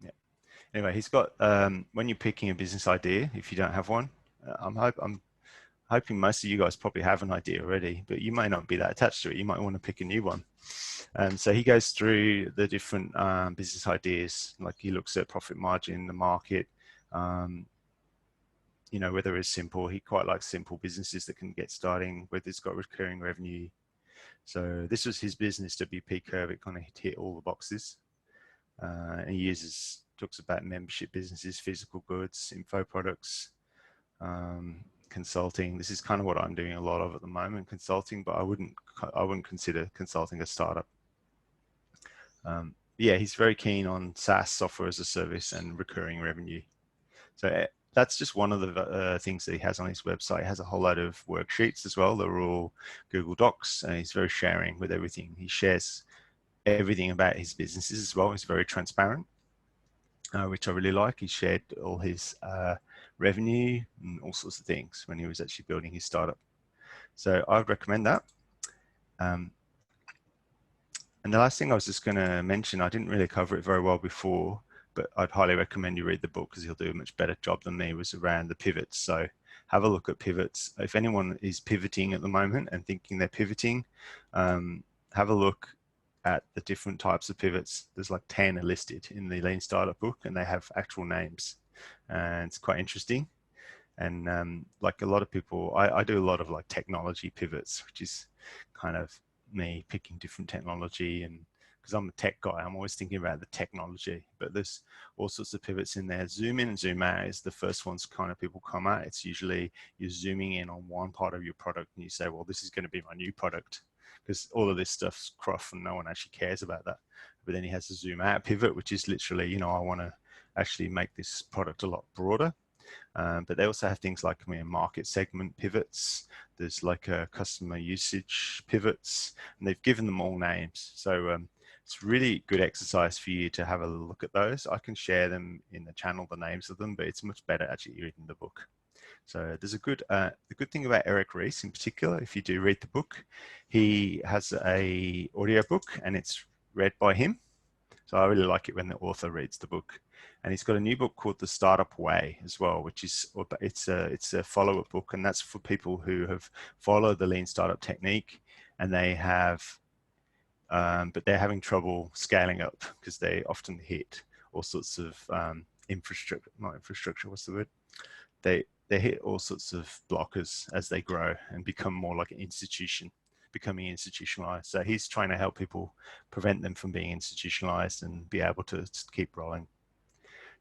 Yeah. Anyway, he's got, when you're picking a business idea, if you don't have one, I'm hoping most of you guys probably have an idea already, but you may not be that attached to it. You might want to pick a new one. So he goes through the different business ideas, like he looks at profit margin, the market, you know, whether it's simple. He quite likes simple businesses that can get starting, whether it's got recurring revenue. So this was his business, WP Curve. It kind of hit all the boxes. And he talks about membership businesses, physical goods, info products, consulting. This is kind of what I'm doing a lot of at the moment, consulting, but I wouldn't consider consulting a startup. Yeah, he's very keen on SaaS, software as a service, and recurring revenue. So that's just one of the things that he has on his website. He has a whole lot of worksheets as well. They're all Google Docs, and he's very sharing with everything. He shares everything about his businesses as well. He's very transparent, which I really like. He shared all his revenue and all sorts of things when he was actually building his startup. So I would recommend that. And the last thing I was just going to mention, I didn't really cover it very well before, but I'd highly recommend you read the book because he'll do a much better job than me, was around the pivots. So have a look at pivots. If anyone is pivoting at the moment and thinking they're pivoting, have a look at the different types of pivots. There's like 10 are listed in the Lean Startup book, and they have actual names. And it's quite interesting. And like a lot of people, I do a lot of like technology pivots, which is kind of me picking different technology, and because I'm a tech guy, I'm always thinking about the technology, but there's all sorts of pivots in there. Zoom in and zoom out is the first ones kind of people come at. It's usually you're zooming in on one part of your product and you say, well, this is going to be my new product, because all of this stuff's cruff and no one actually cares about that. But then he has a zoom out pivot, which is literally, you know, I want to actually make this product a lot broader. But they also have things like market segment pivots. There's like a customer usage pivots, and they've given them all names. So it's really good exercise for you to have a look at those. I can share them in the channel, the names of them, but it's much better actually reading the book. So there's a good, the good thing about Eric Ries in particular, if you do read the book, he has a audio book and it's read by him. So I really like it when the author reads the book. And he's got a new book called The Startup Way as well, which is, it's a follow-up book, and that's for people who have followed the Lean Startup technique and they have, but they're having trouble scaling up because they often hit all sorts of what's the word? They hit all sorts of blockers as they grow and become more like an institution, becoming institutionalized. So he's trying to help people prevent them from being institutionalized and be able to keep rolling.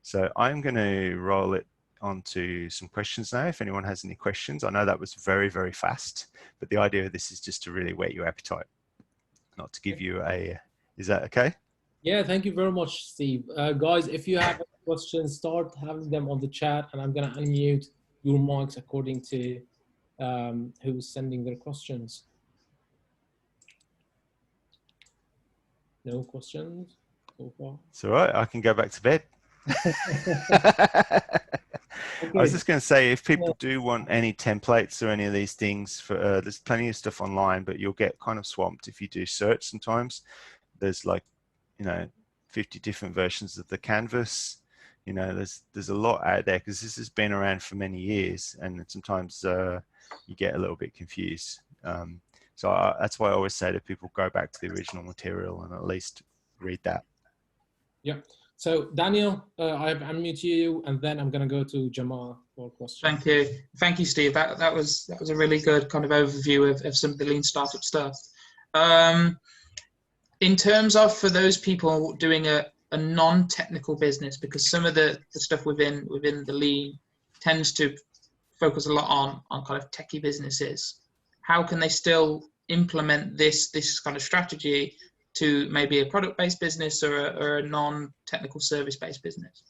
So I'm going to roll it onto some questions now. If anyone has any questions, I know that was very, very fast, but the idea of this is just to really whet your appetite, not to give you a, is that okay? Yeah, thank you very much, Steve. Guys, if you have questions, start having them on the chat, and I'm going to unmute your mics according to who's sending their questions. No questions so far? It's all right. I can go back to bed. Okay. I was just going to say, if people do want any templates or any of these things, for there's plenty of stuff online, but you'll get kind of swamped if you do search sometimes. There's like, 50 different versions of the canvas. There's a lot out there because this has been around for many years, and sometimes you get a little bit confused. So that's why I always say to people, go back to the original material and at least read that. Yeah. So Daniel, I've unmuted you, and then I'm going to go to Jamal for questions. Thank you, Steve. That was a really good kind of overview of some of the Lean Startup stuff. In terms of, for those people doing a non-technical business, because some of the stuff within the Lean tends to focus a lot on kind of techie businesses, how can they still implement this kind of strategy to maybe a product-based business or a non-technical service-based business?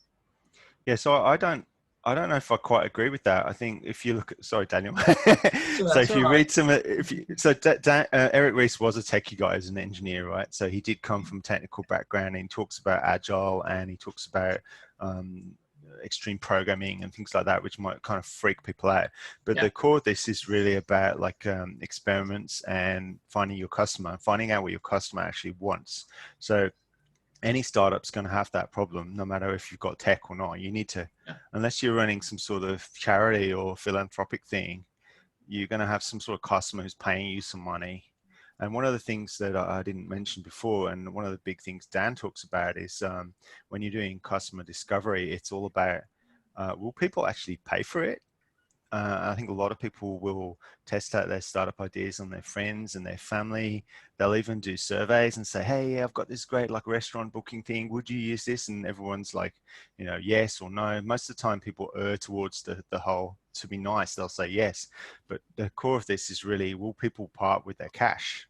Yeah, so I don't know if I quite agree with that. I think if you look at, sorry, Daniel. So if you read some, Eric Ries was a techie guy as an engineer, right? So he did come from a technical background, and he talks about agile, and he talks about extreme programming and things like that, which might kind of freak people out. But the core of this is really about like experiments and finding your customer, finding out what your customer actually wants. So any startup's going to have that problem, no matter if you've got tech or not. You need to, unless you're running some sort of charity or philanthropic thing, you're going to have some sort of customer who's paying you some money. And one of the things that I didn't mention before, and one of the big things Dan talks about is when you're doing customer discovery, it's all about will people actually pay for it? I think a lot of people will test out their startup ideas on their friends and their family. They'll even do surveys and say, hey, yeah, I've got this great like restaurant booking thing. Would you use this? And everyone's like, you know, yes or no. Most of the time people err towards the whole, to be nice, they'll say yes. But the core of this is really, will people part with their cash?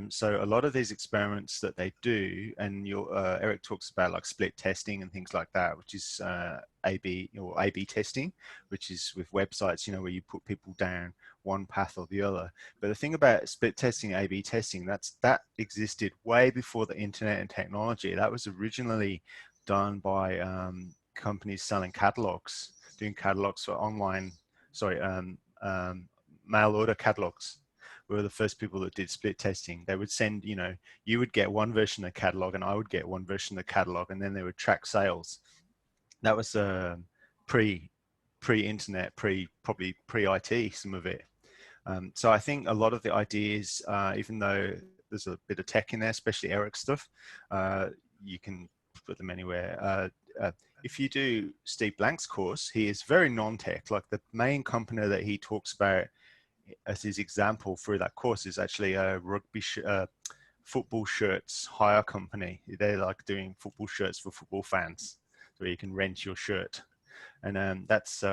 So a lot of these experiments that they do, and Eric talks about like split testing and things like that, which is A/B testing, which is with websites, you know, where you put people down one path or the other. But the thing about split testing, A/B testing, that existed way before the internet and technology. That was originally done by companies selling catalogs, doing catalogs for online, mail order catalogs. We were the first people that did split testing. They would send, you know, you would get one version of the catalog and I would get one version of the catalog, and then they would track sales. That was pre-internet, probably pre-IT, some of it. So I think a lot of the ideas, even though there's a bit of tech in there, especially Eric's stuff, you can put them anywhere. If you do Steve Blank's course, he is very non-tech. Like the main company that he talks about as his example through that course is actually a football shirts hire company. They're like doing football shirts for football fans, where you can rent your shirt. And that's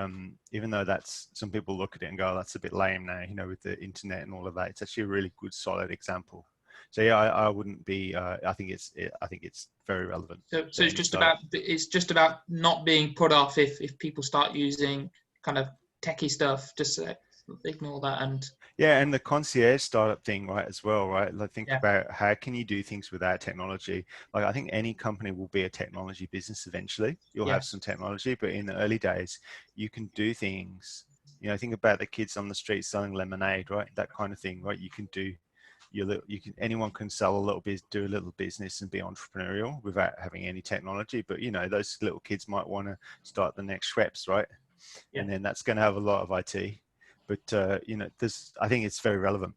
even though that's, some people look at it and go, oh, that's a bit lame now, you know, with the internet and all of that. It's actually a really good, solid example. So yeah, I wouldn't be. I think it's very relevant. So it's just about not being put off if people start using kind of techie stuff. Just ignore that. And yeah, and the concierge startup thing, right, as well, right? Like think about how can you do things without technology. Like I think any company will be a technology business eventually. You'll have some technology, but in the early days, you can do things. You know, think about the kids on the street selling lemonade, right? That kind of thing, right? You can do. Anyone can sell a little bit, do a little business and be entrepreneurial without having any technology. But you know, those little kids might want to start the next Schweppes, right? And then that's going to have a lot of IT. But you know, I think it's very relevant.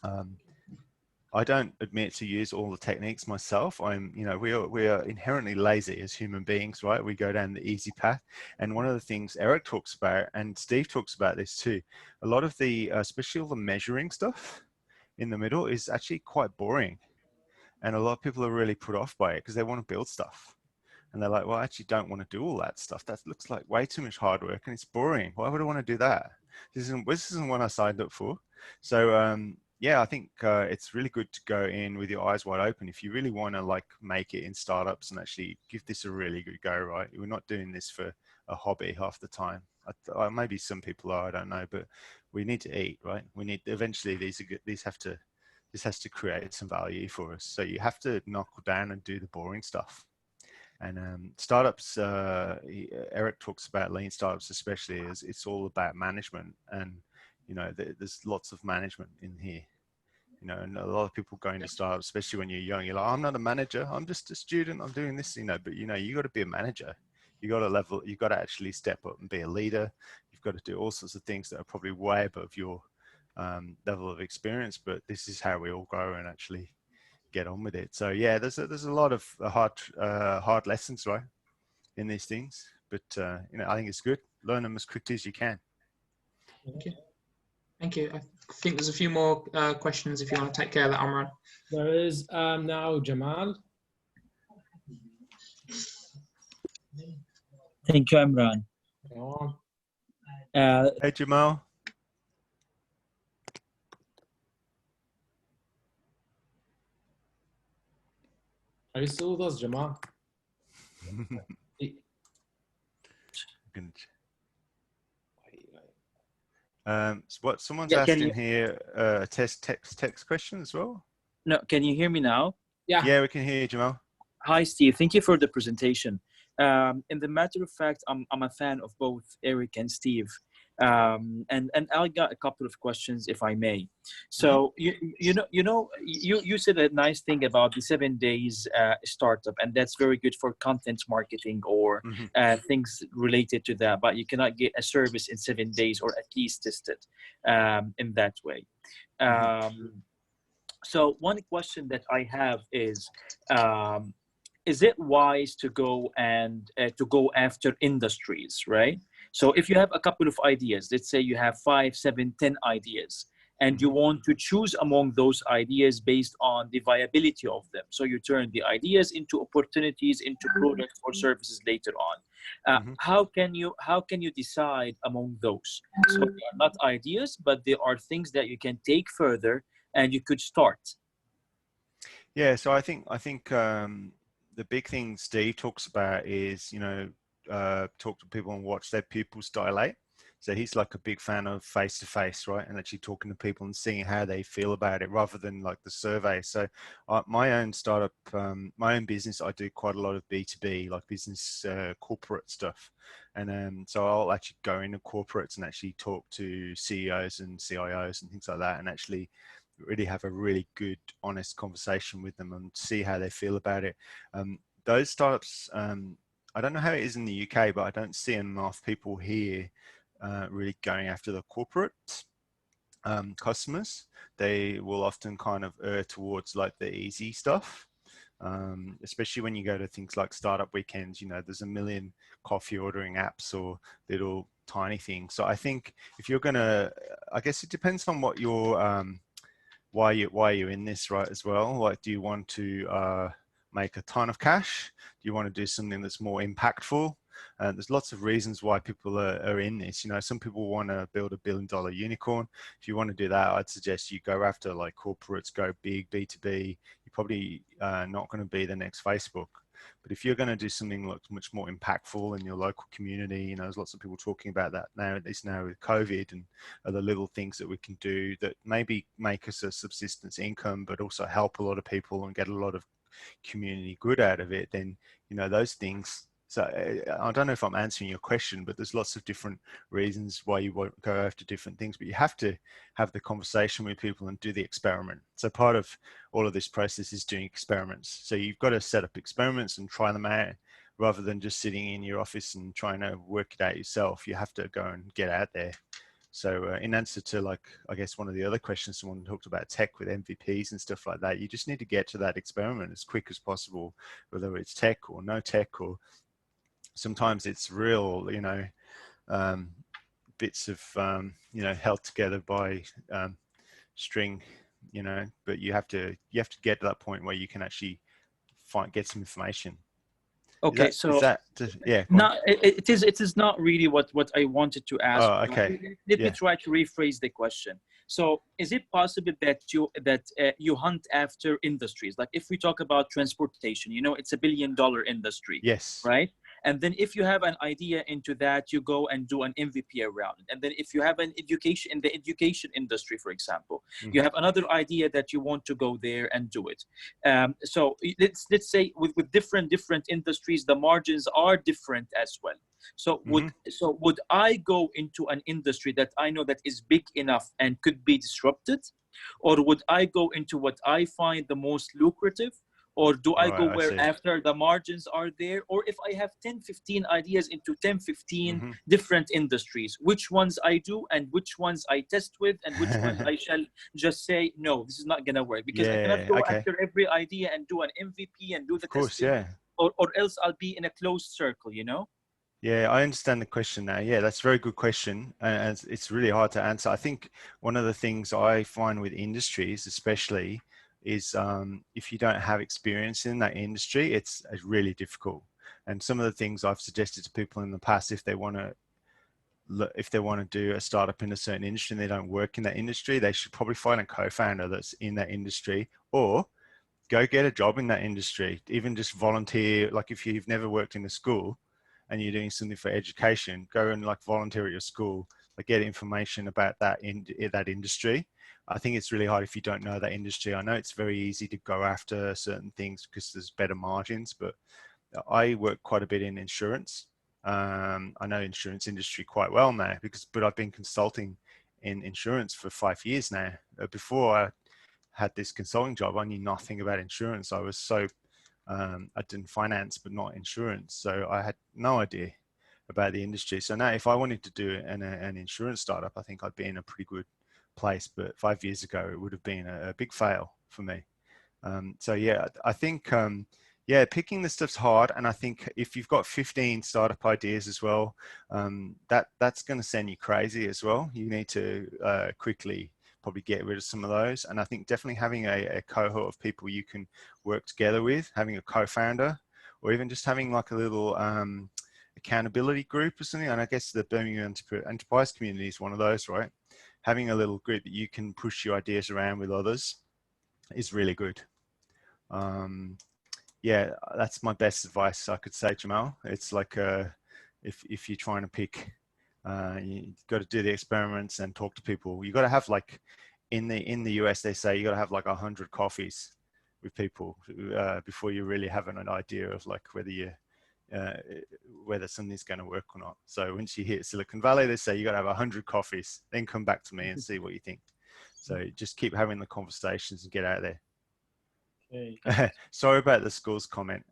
I don't admit to use all the techniques myself. You know, we are inherently lazy as human beings, right? We go down the easy path. And one of the things Eric talks about, and Steve talks about this too, a lot of the, especially all the measuring stuff in the middle is actually quite boring. And a lot of people are really put off by it because they want to build stuff. And they're like, well, I actually don't want to do all that stuff. That looks like way too much hard work and it's boring. Why would I want to do that? This isn't what I signed up for. So yeah, I think it's really good to go in with your eyes wide open. If you really want to like make it in startups and actually give this a really good go, right? We're not doing this for a hobby half the time. Maybe some people are, I don't know, but we need to eat, right? We need, eventually this has to create some value for us. So you have to knuckle down and do the boring stuff. And startups, Eric talks about lean startups, especially as it's all about management. And, you know, there's lots of management in here, you know, and a lot of people go into startups, especially when you're young, you're like, I'm not a manager, I'm just a student, I'm doing this, you know, but you know, you got to be a manager. You got to actually step up and be a leader. You've got to do all sorts of things that are probably way above your level of experience, but this is how we all grow and actually get on with it. So yeah, there's a lot of hard lessons, right, in these things, but you know, I think it's good. Learn them as quickly as you can. Thank you. I think there's a few more questions if you want to take care of that, Amran. There is now Jamal. Thank you, Amran. Go on. Hey, Jamal. Are you still with us, Jamal? What someone's asked in here, text question as well. No, can you hear me now? Yeah, we can hear you, Jamal. Hi, Steve. Thank you for the presentation. In the matter of fact, I'm a fan of both Eric and Steve. And I got a couple of questions, if I may. So you said a nice thing about the 7 days startup, and that's very good for content marketing or things related to that. But you cannot get a service in 7 days, or at least test it in that way. So one question that I have um, is it wise to go and to go after industries, right? So if you have a couple of ideas, let's say you have 5, 7, 10 ideas, and you want to choose among those ideas based on the viability of them. So you turn the ideas into opportunities, into products or services later on. How can you decide among those? So they are not ideas, but they are things that you can take further and you could start. Yeah, so I think the big thing Steve talks about is, talk to people and watch their pupils dilate. So he's like a big fan of face to face, right? And actually talking to people and seeing how they feel about it rather than like the survey. So my own startup, my own business, I do quite a lot of B2B, like business corporate stuff. And so I'll actually go into corporates and actually talk to CEOs and CIOs and things like that, and actually really have a really good, honest conversation with them and see how they feel about it. Those startups, I don't know how it is in the UK, but I don't see enough people here really going after the corporate customers. They will often kind of err towards like the easy stuff. Especially when you go to things like startup weekends, there's a million coffee ordering apps or little tiny things. So I think if you're gonna, I guess it depends on what your why you're in this, right, as well. Like, do you want to make a ton of cash? Do you want to do something that's more impactful? There's lots of reasons why people are in this. Some people want to build a $1 billion unicorn. If you want to do that, I'd suggest you go after like corporates, go big, B2B. You're probably not going to be the next Facebook. But if you're going to do something much more impactful in your local community, there's lots of people talking about that now, at least now with COVID, and other little things that we can do that maybe make us a subsistence income, but also help a lot of people and get a lot of community good out of it, then, those things. So I don't know if I'm answering your question, but there's lots of different reasons why you won't go after different things, but you have to have the conversation with people and do the experiment. So part of all of this process is doing experiments. So you've got to set up experiments and try them out rather than just sitting in your office and trying to work it out yourself. You have to go and get out there. So in answer to, like, I guess one of the other questions someone talked about tech with MVPs and stuff like that, you just need to get to that experiment as quick as possible, whether it's tech or no tech, or sometimes it's real, bits of, held together by string, but you have to get to that point where you can actually get some information. Okay, yeah. It is not really what I wanted to ask. Oh, okay. Let me try to rephrase the question. So, is it possible that you hunt after industries? Like, if we talk about transportation, it's a $1 billion industry. Yes. Right. And then if you have an idea into that, you go and do an MVP around it. And then if you have an education in the education industry, for example, you have another idea that you want to go there and do it. So let's say with different industries, the margins are different as well. So would I go into an industry that I know that is big enough and could be disrupted, or would I go into what I find the most lucrative? Or do I go where after the margins are there? Or if I have 10, 15 ideas into 10, 15 different industries, which ones I do and which ones I test with and which ones I shall just say, no, this is not going to work. Because I cannot go after every idea and do an MVP and do the testing. Or else I'll be in a closed circle, Yeah, I understand the question now. Yeah, that's a very good question. And it's really hard to answer. I think one of the things I find with industries, especially, is if you don't have experience in that industry, it's really difficult. And some of the things I've suggested to people in the past, if they want to do a startup in a certain industry and they don't work in that industry, they should probably find a co-founder that's in that industry, or go get a job in that industry. Even just volunteer. Like, if you've never worked in a school and you're doing something for education, go and like volunteer at your school, like get information about that in that industry. I think it's really hard if you don't know that industry. I know it's very easy to go after certain things because there's better margins, but I work quite a bit in insurance. I know insurance industry quite well now but I've been consulting in insurance for 5 years now. Before I had this consulting job, I knew nothing about insurance. I was I did finance, but not insurance. So I had no idea about the industry. So now if I wanted to do an insurance startup, I think I'd be in a pretty good place. But 5 years ago, it would have been a big fail for me. So yeah, I think, yeah, picking the stuff's hard. And I think if you've got 15 startup ideas as well, that's going to send you crazy as well. You need to quickly probably get rid of some of those. And I think definitely having a cohort of people you can work together with, having a co-founder, or even just having like a little accountability group or something. And I guess the Birmingham enterprise community is one of those, right? Having a little group that you can push your ideas around with others is really good. Yeah, that's my best advice I could say, Jamal. It's like if you're trying to pick, you've got to do the experiments and talk to people. You got to have like in the US they say you got to have like 100 coffees with people before you really have an idea of like whether something's going to work or not. So once you hit Silicon Valley, they say you got to have 100 coffees, then come back to me and see what you think. So just keep having the conversations and get out there. Okay. Sorry about the schools comment.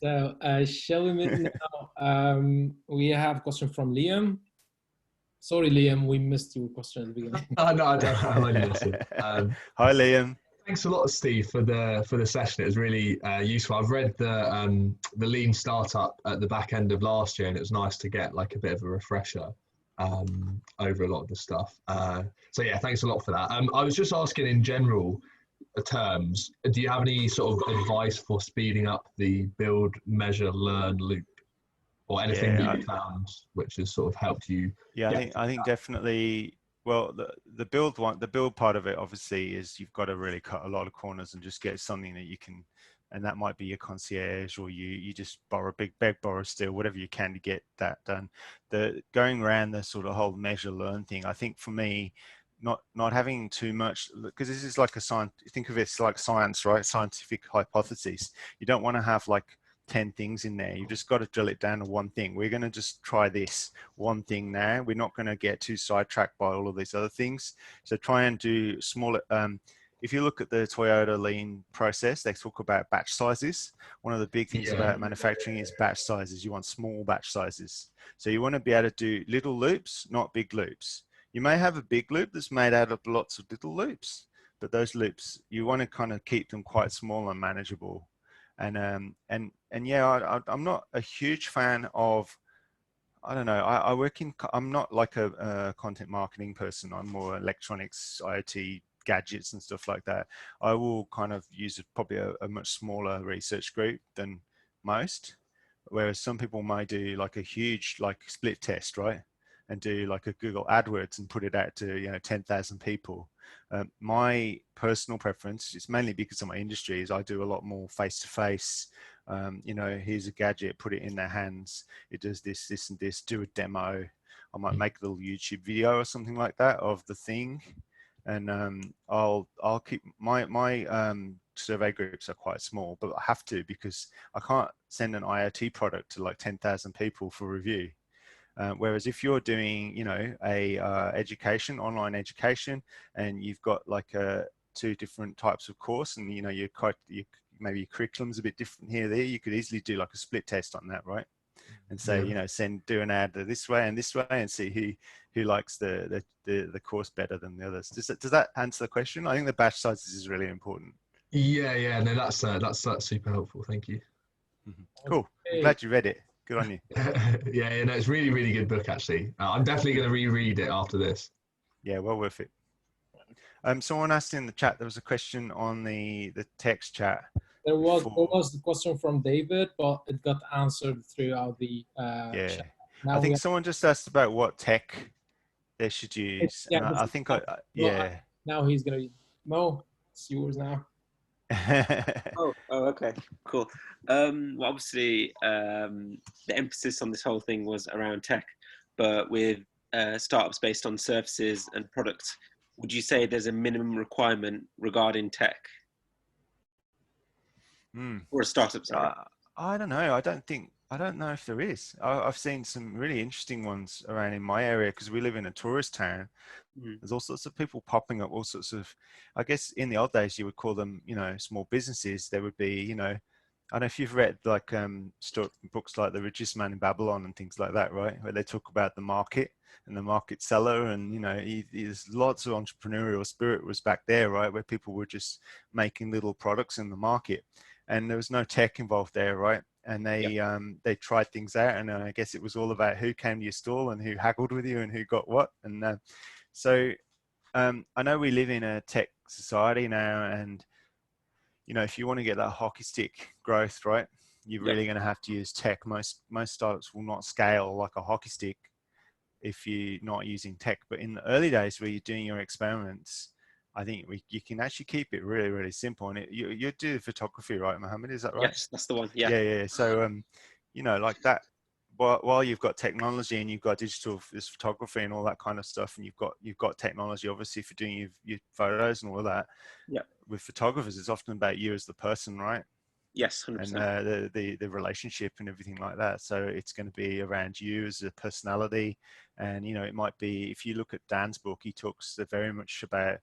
So shall we move now? We have a question from Liam. Sorry, Liam, we missed your question at the beginning. No, I don't. I'm only listening. Hi, Liam. Thanks a lot, Steve, for the session. It was really useful. I've read the Lean Startup at the back end of last year, and it was nice to get like a bit of a refresher over a lot of the stuff. So yeah, thanks a lot for that. I was just asking in general terms, do you have any sort of advice for speeding up the build, measure, learn loop, or anything that you found which has sort of helped you? Yeah, I think definitely. Well, the build part of it obviously is you've got to really cut a lot of corners and just get something that you can, and that might be your concierge, or you just borrow steel, whatever you can to get that done. The going around the sort of whole measure learn thing, I think for me, not having too much, because this is like a science. Think of it like science, right? Scientific hypotheses. You don't want to have like 10 things in there. You've just got to drill it down to one thing. We're going to just try this one thing now. We're not going to get too sidetracked by all of these other things. So try and do smaller. If you look at the Toyota lean process, they talk about batch sizes. One of the big things about manufacturing is batch sizes. You want small batch sizes. So you want to be able to do little loops, not big loops. You may have a big loop that's made out of lots of little loops, but those loops, you want to kind of keep them quite small and manageable. And yeah, I'm not a huge fan of, I don't know, I'm not like a content marketing person. I'm more electronics, IoT, gadgets and stuff like that. I will kind of use probably a much smaller research group than most, whereas some people may do like a huge like split test, right? And do like a Google AdWords and put it out to 10,000 people. My personal preference is mainly because of my industry is I do a lot more face-to-face. Here's a gadget, put it in their hands. It does this, this, and this. Do a demo. I might make a little YouTube video or something like that of the thing, and I'll keep my survey groups are quite small, but I have to because I can't send an IoT product to like 10,000 people for review. Whereas if you're doing, education, online education, and you've got like two different types of course, and maybe your curriculum's a bit different here, there, you could easily do like a split test on that, right? And say, do an ad this way and see who likes the course better than the others. Does that answer the question? I think the batch sizes is really important. Yeah. No, that's super helpful. Thank you. Mm-hmm. Cool. I'm glad you read it. Good on you. Yeah, no, it's really, really good book, actually. I'm definitely going to reread it after this. Yeah, well worth it. Someone asked in the chat, there was a question on the text chat. There was the question from David, but it got answered throughout the chat. Now I think someone just asked about what tech they should use. I think, now he's going to, Mo, it's yours now. oh, okay, cool. Well, obviously, the emphasis on this whole thing was around tech, but with startups based on services and products, would you say there's a minimum requirement regarding tech for a startup? Sorry. I don't know. I don't know if there is. I've seen some really interesting ones around in my area because we live in a tourist town. There's all sorts of people popping up, all sorts of, I guess in the old days you would call them, small businesses. There would be, I don't know if you've read like books like The Richest Man in Babylon and things like that, right? Where they talk about the market and the market seller, and there's lots of entrepreneurial spirit was back there, right? Where people were just making little products in the market, and there was no tech involved there, right? And they tried things out, and I guess it was all about who came to your stall and who haggled with you and who got what. And I know we live in a tech society now, and if you want to get that hockey stick growth, right, you're really going to have to use tech. Most startups will not scale like a hockey stick if you're not using tech. But in the early days where you're doing your experiments, I think you can actually keep it really, really simple. And you do photography, right, Mohammed? Is that right? Yes, that's the one. Yeah. Yeah. So, like that, while you've got technology and you've got digital photography and all that kind of stuff, and you've got technology obviously for doing your photos and all of that. Yeah. With photographers, it's often about you as the person, right? Yes, 100%. And the relationship and everything like that. So it's going to be around you as a personality, and it might be, if you look at Dan's book, he talks very much about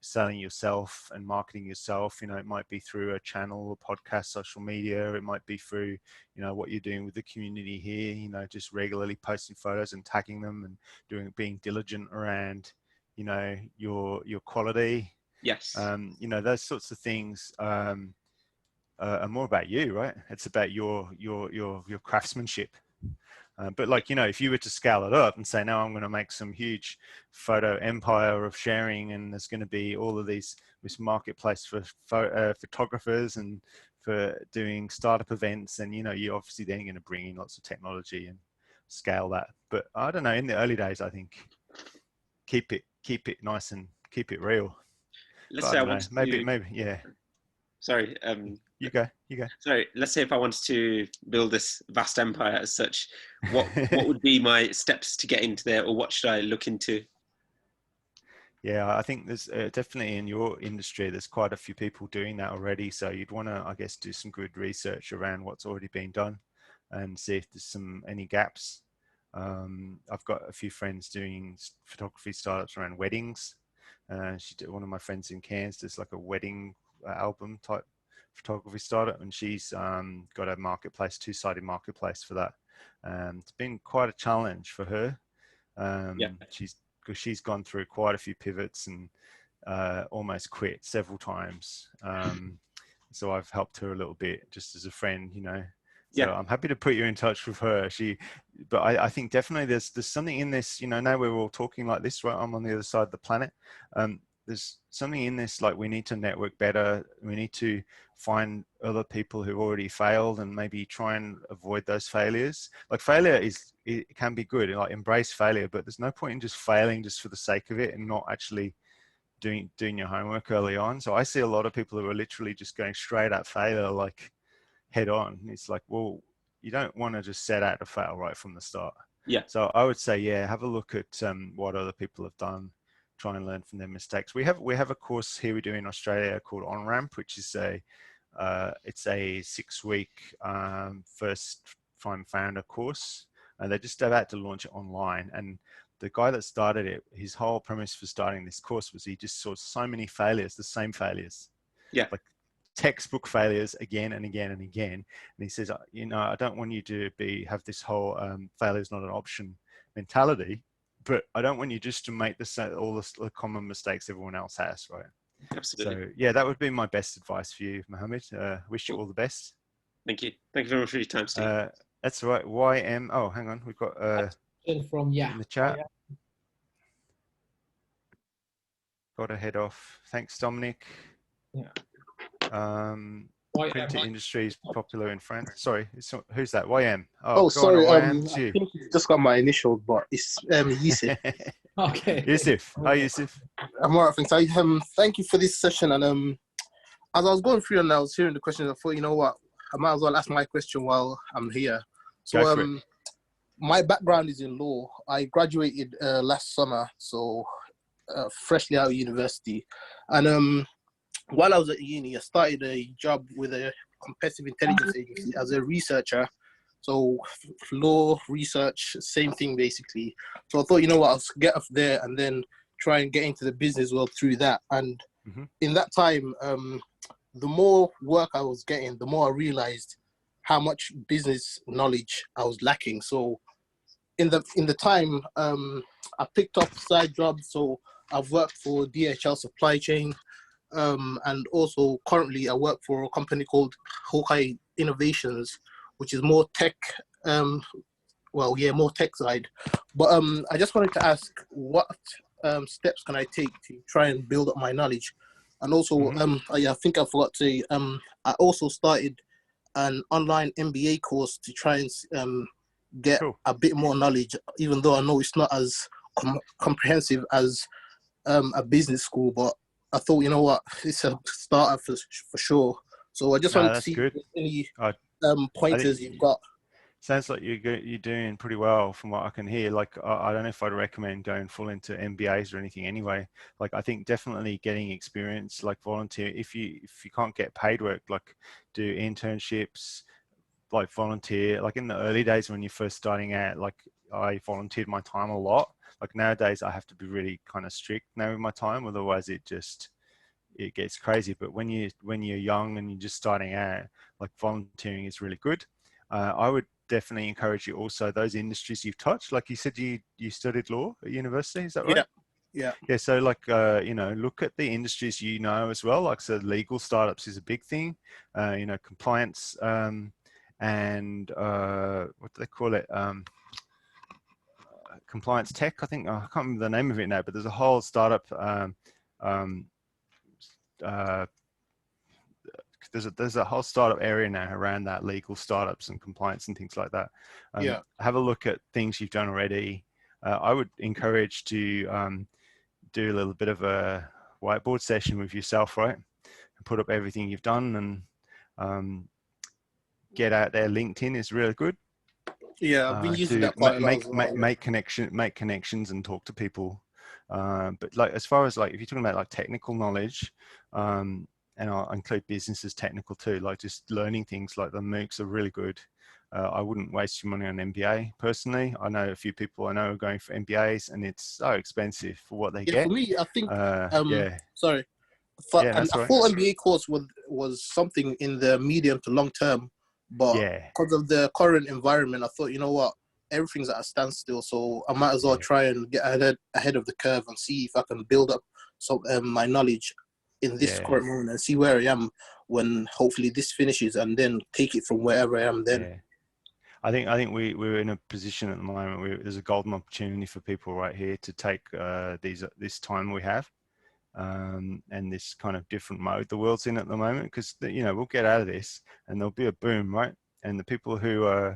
selling yourself and marketing yourself. It might be through a channel, a podcast, social media. It might be through what you're doing with the community here. Just regularly posting photos and tagging them, and being diligent around your quality. Yes. Those sorts of things are more about you, right? It's about your craftsmanship. But if you were to scale it up and say, now I'm going to make some huge photo empire of sharing, and there's going to be all of this marketplace for photographers and for doing startup events, and you're obviously then going to bring in lots of technology and scale that. But I don't know, in the early days, I think keep it nice and keep it real. Let's say I wanted maybe yeah. Sorry. You go. Sorry. Let's say if I wanted to build this vast empire as such, what would be my steps to get into there, or what should I look into? Yeah, I think there's definitely in your industry, there's quite a few people doing that already. So you'd want to, I guess, do some good research around what's already been done and see if there's any gaps. I've got a few friends doing photography startups around weddings. One of my friends in Cairns does like a wedding album type photography startup, and she's got a marketplace, two-sided marketplace for that. It's been quite a challenge for her. She's gone through quite a few pivots and almost quit several times. So I've helped her a little bit just as a friend, So I'm happy to put you in touch with her. But I think definitely there's something in this, now we're all talking like this, right? I'm on the other side of the planet. There's something in this, like we need to network better. We need to find other people who've already failed and maybe try and avoid those failures. Like failure it can be good, like embrace failure, but there's no point in just failing just for the sake of it and not actually doing your homework early on. So I see a lot of people who are literally just going straight at failure, like head on. It's like, well, you don't want to just set out to fail right from the start. Yeah. So I would say, have a look at what other people have done. Try and learn from their mistakes. We have a course here we do in Australia called OnRamp, which is it's a 6-week first time founder course, and they're just about to launch it online. And the guy that started it, his whole premise for starting this course was he just saw so many failures, the same failures, like textbook failures again and again and again. And he says, I don't want you to have this whole failure is not an option mentality. But I don't want you just to make all the common mistakes everyone else has, right? Absolutely. So that would be my best advice for you, Mohammed. Wish you all the best. Thank you. Thank you very much for your time, Steve. That's all right. YM. Oh, hang on. We've got from in the chat. Got to head off. Thanks, Dominic. Yeah. Printer industry is popular in France. Sorry, who's that? YM. Oh sorry. YM, I think you just got my initial, but it's Yusuf. Okay. Yusuf. Hi, Yusuf. I'm alright, thanks. Thank you for this session. And as I was going through and I was hearing the questions, I thought, you know what, I might as well ask my question while I'm here. So my background is in law. I graduated last summer, so freshly out of university, and while I was at uni, I started a job with a competitive intelligence agency as a researcher. So law, research, same thing basically. So I thought, you know what, I'll get off there and then try and get into the business world through that. And in that time, the more work I was getting, the more I realized how much business knowledge I was lacking. So in the time, I picked up side jobs. So I've worked for DHL Supply Chain, and also currently I work for a company called Hawkeye Innovations, which is more tech. More tech side. But I just wanted to ask, what steps can I take to try and build up my knowledge? And also, I think I forgot to say, I also started an online MBA course to try and get a bit more knowledge, even though I know it's not as comprehensive as a business school. But I thought, you know what, it's a starter for sure. So I just wanted to see if there's any pointers you've got. Sounds like you're doing pretty well from what I can hear. Like, I don't know if I'd recommend going full into MBAs or anything anyway. Like, I think definitely getting experience, like volunteer, if you can't get paid work, like do internships, like volunteer. Like in the early days when you're first starting out, like I volunteered my time a lot. Like nowadays I have to be really kind of strict now with my time, otherwise it gets crazy. But when you're young and you're just starting out, like volunteering is really good. I would definitely encourage you also, those industries you've touched, like you said, you studied law at university, is that right? Yeah. So like look at the industries as well. Like, so legal startups is a big thing, compliance, and what do they call it, compliance tech, I think. I can't remember the name of it now, but there's a whole startup there's a whole startup area now around that, legal startups and compliance and things like that. Have a look at things you've done already. I would encourage to do a little bit of a whiteboard session with yourself, right? And put up everything you've done, and get out there. LinkedIn is really good. Yeah, I've been using that quite a lot. Make connections and talk to people. But like, as far as like, if you're talking about like technical knowledge, and I'll include business as technical too, like just learning things like the MOOCs are really good. I wouldn't waste your money on MBA personally. I know a few people I know are going for MBAs, and it's so expensive for what they get. For me, I think, a right. full MBA course was something in the medium to long term, but because of the current environment, I thought, you know what, everything's at a standstill, so I might as well try and get ahead of the curve and see if I can build up some my knowledge in this current moment and see where I am when hopefully this finishes, and then take it from wherever I am then. I think we're in a position at the moment. There's a golden opportunity for people right here to take this time we have, and this kind of different mode the world's in at the moment, because we'll get out of this and there'll be a boom, right? And the people who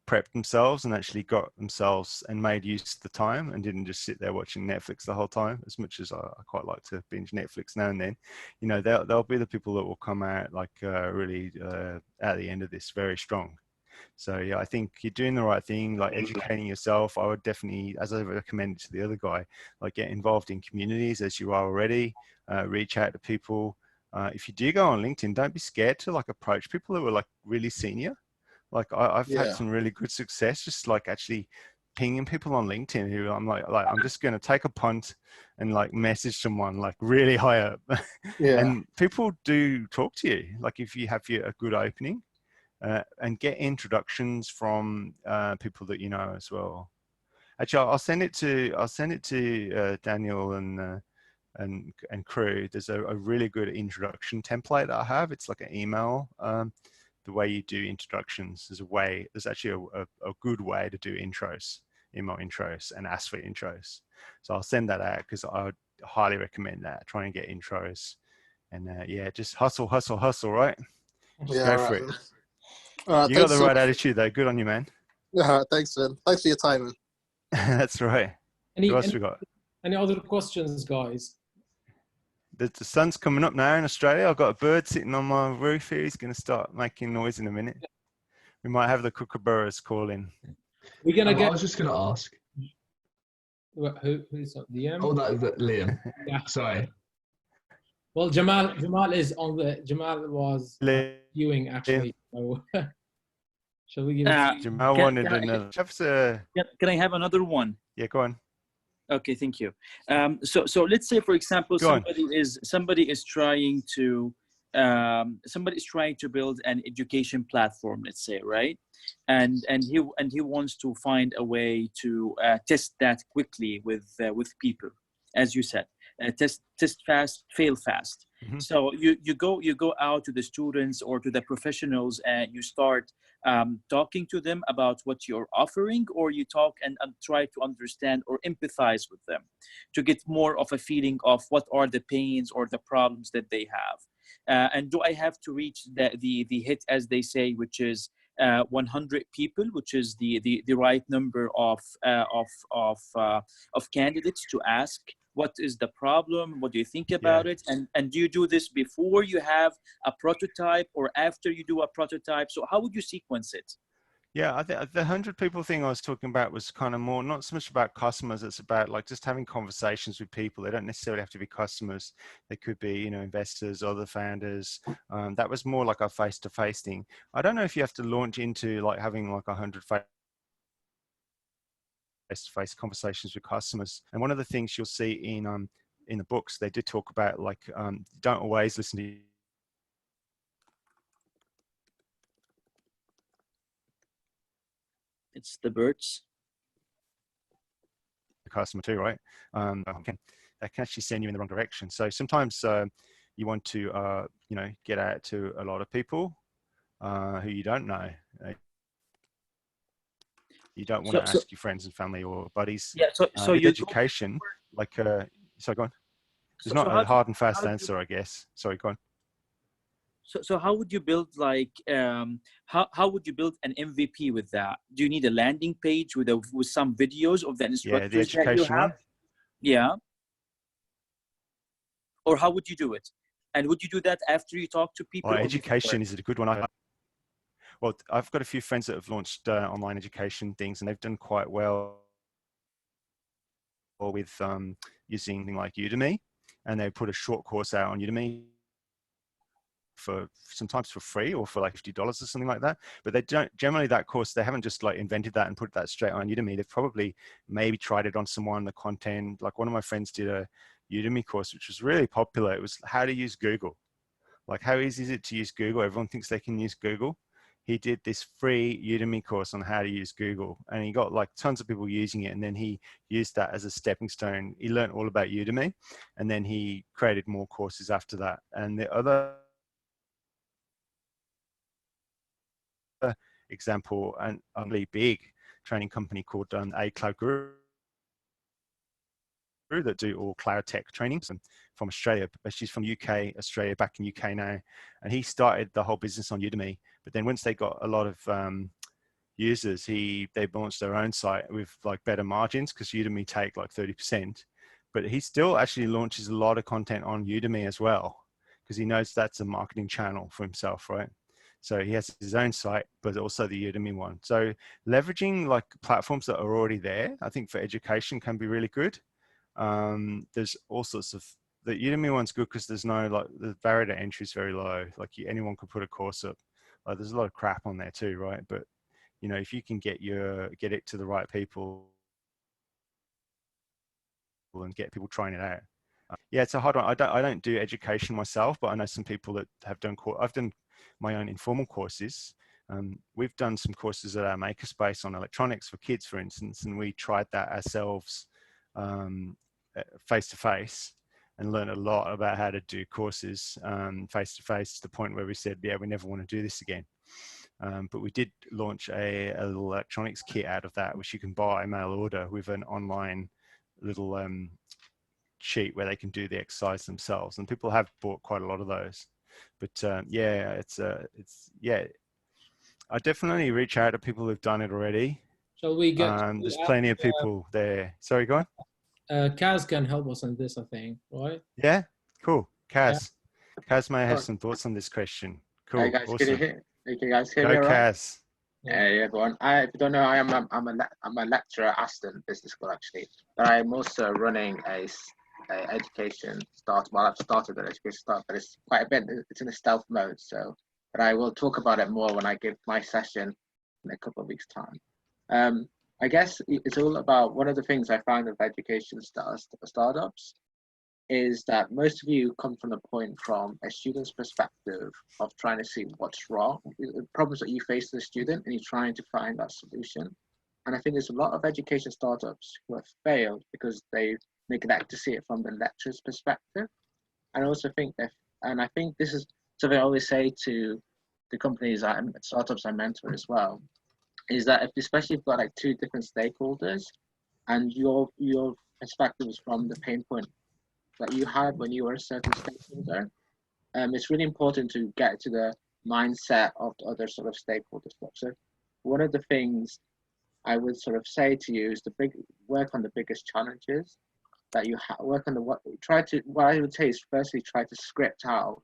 prepped themselves and actually got themselves and made use of the time and didn't just sit there watching Netflix the whole time, as much as I quite like to binge Netflix now and then, they'll be the people that will come out like really at the end of this very strong. So yeah, I think you're doing the right thing, like educating yourself. I would definitely, as I recommended to the other guy, like get involved in communities as you are already, reach out to people. If you do go on LinkedIn, don't be scared to like approach people who are like really senior. Like I've had some really good success just like actually pinging people on LinkedIn who I'm like I'm just going to take a punt and like message someone like really high up. And people do talk to you, like if you have a good opening, and get introductions from people that you know as well. Actually, I'll send it to Daniel and crew. There's a really good introduction template that I have. It's like an email. The way you do introductions, there's actually a good way to do intros, email intros, and ask for intros. So I'll send that out, because I would highly recommend that. Try and get intros, and just hustle, right? Go for it. You got the right attitude though. Good on you, man. Thanks, man. Thanks for your time, man. That's right. What else we got? Any other questions, guys? The sun's coming up now in Australia. I've got a bird sitting on my roof here. He's going to start making noise in a minute. We might have the kookaburras calling. We're gonna I was just going to ask. Who's on the Oh, that Liam. Sorry. Well, Jamal was viewing actually. So, shall we give Jamal wanted another. Can I have another one? Yeah, go on. Okay, thank you. So let's say, for example, somebody is trying to somebody is trying to build an education platform, let's say, right? And he wants to find a way to test that quickly with people, as you said, test fast, fail fast. Mm-hmm. So you go out to the students or to the professionals and you start talking to them about what you're offering, or you talk and try to understand or empathize with them to get more of a feeling of what are the pains or the problems that they have. And do I have to reach the hit, as they say, which is 100 people, which is the right number of candidates to ask what is the problem, what do you think about it, and do you do this before you have a prototype or after you do a prototype? So how would you sequence it? Yeah, I think the 100 people thing I was talking about was kind of more, not so much about customers, it's about like just having conversations with people. They don't necessarily have to be customers. They could be, you know, investors, other founders. That was more like a face-to-face thing. I don't know if you have to launch into like having like 100 face-to-face conversations with customers. And one of the things you'll see in the books, they did talk about like, don't always listen to It's the birds. the customer too, right? That can actually send you in the wrong direction. So sometimes you want to, you know, get out to a lot of people who you don't know. You don't want to ask your friends and family or buddies. Yeah. So with education, like, sorry, go on. There's not a hard and fast answer, I guess. Sorry, go on. So how would you build like how would you build an MVP with that? Do you need a landing page with some videos of the instructors the education that you have? one. Yeah. Or how would you do it? And would you do that after you talk to people? Well, education is a good one. Well, I've got a few friends that have launched online education things, and they've done quite well with using something like Udemy, and they put a short course out on Udemy for sometimes for free or for like $50 or something like that. But they don't generally, that course, they haven't just like invented that and put that straight on Udemy. They've probably maybe tried it on someone, the content. Like one of my friends did a Udemy course which was really popular. It was how to use Google. Like how easy is it to use Google? Everyone thinks they can use Google. He did this free Udemy course on how to use Google, and he got like tons of people using it. And then he used that as a stepping stone. He learned all about Udemy, and then he created more courses after that. And the other example, an really big training company called A Cloud Guru that do all cloud tech trainings, and from Australia, but she's from UK, Australia, back in UK now. And he started the whole business on Udemy. But then once they got a lot of users, they launched their own site with like better margins, because Udemy take like 30%. But he still actually launches a lot of content on Udemy as well, because he knows that's a marketing channel for himself, right? So he has his own site, but also the Udemy one. So leveraging like platforms that are already there, I think for education can be really good. There's all sorts of, the Udemy one's good because there's no, like, the barrier to entry is very low. Like anyone could put a course up. There's a lot of crap on there too, right? But you know, if you can get it to the right people and get people trying it out. Yeah, it's a hard one. I don't do education myself, but I know some people that have done. I've done my own informal courses. We've done some courses at our makerspace on electronics for kids, for instance, and we tried that ourselves face to face, and learned a lot about how to do courses face to face, to the point where we said, yeah, we never want to do this again. But we did launch a little electronics kit out of that, which you can buy mail order, with an online little sheet where they can do the exercise themselves, and people have bought quite a lot of those. But yeah, yeah, I definitely reach out to people who've done it already. Shall we get there's plenty of people there. Sorry, go on. Kaz can help us on this, I think, right? Yeah, cool. Kaz may have some thoughts on this question. Cool. Hey guys, awesome. can you guys hear me Go, all right? Kaz. Hey everyone. If you don't know, I'm a lecturer at Aston Business School actually, but I'm also running a education start. Well, I've started an education start, but it's quite a bit. It's in a stealth mode, so. But I will talk about it more when I give my session in a couple of weeks' time. I guess it's all about, one of the things I found with education startups is that most of you come from the point from a student's perspective of trying to see what's wrong, the problems that you face as a student, and you're trying to find that solution. And I think there's a lot of education startups who have failed because they neglect to see it from the lecturer's perspective. And I also think that, and I think this is something I always say to the companies, startups I mentor as well, is that especially if you've got like two different stakeholders and your perspective is from the pain point that you had when you were a certain stakeholder, it's really important to get to the mindset of the other sort of stakeholder stuff. So one of the things I would sort of say to you is work on the biggest challenges that you work on what I would say is firstly try to script out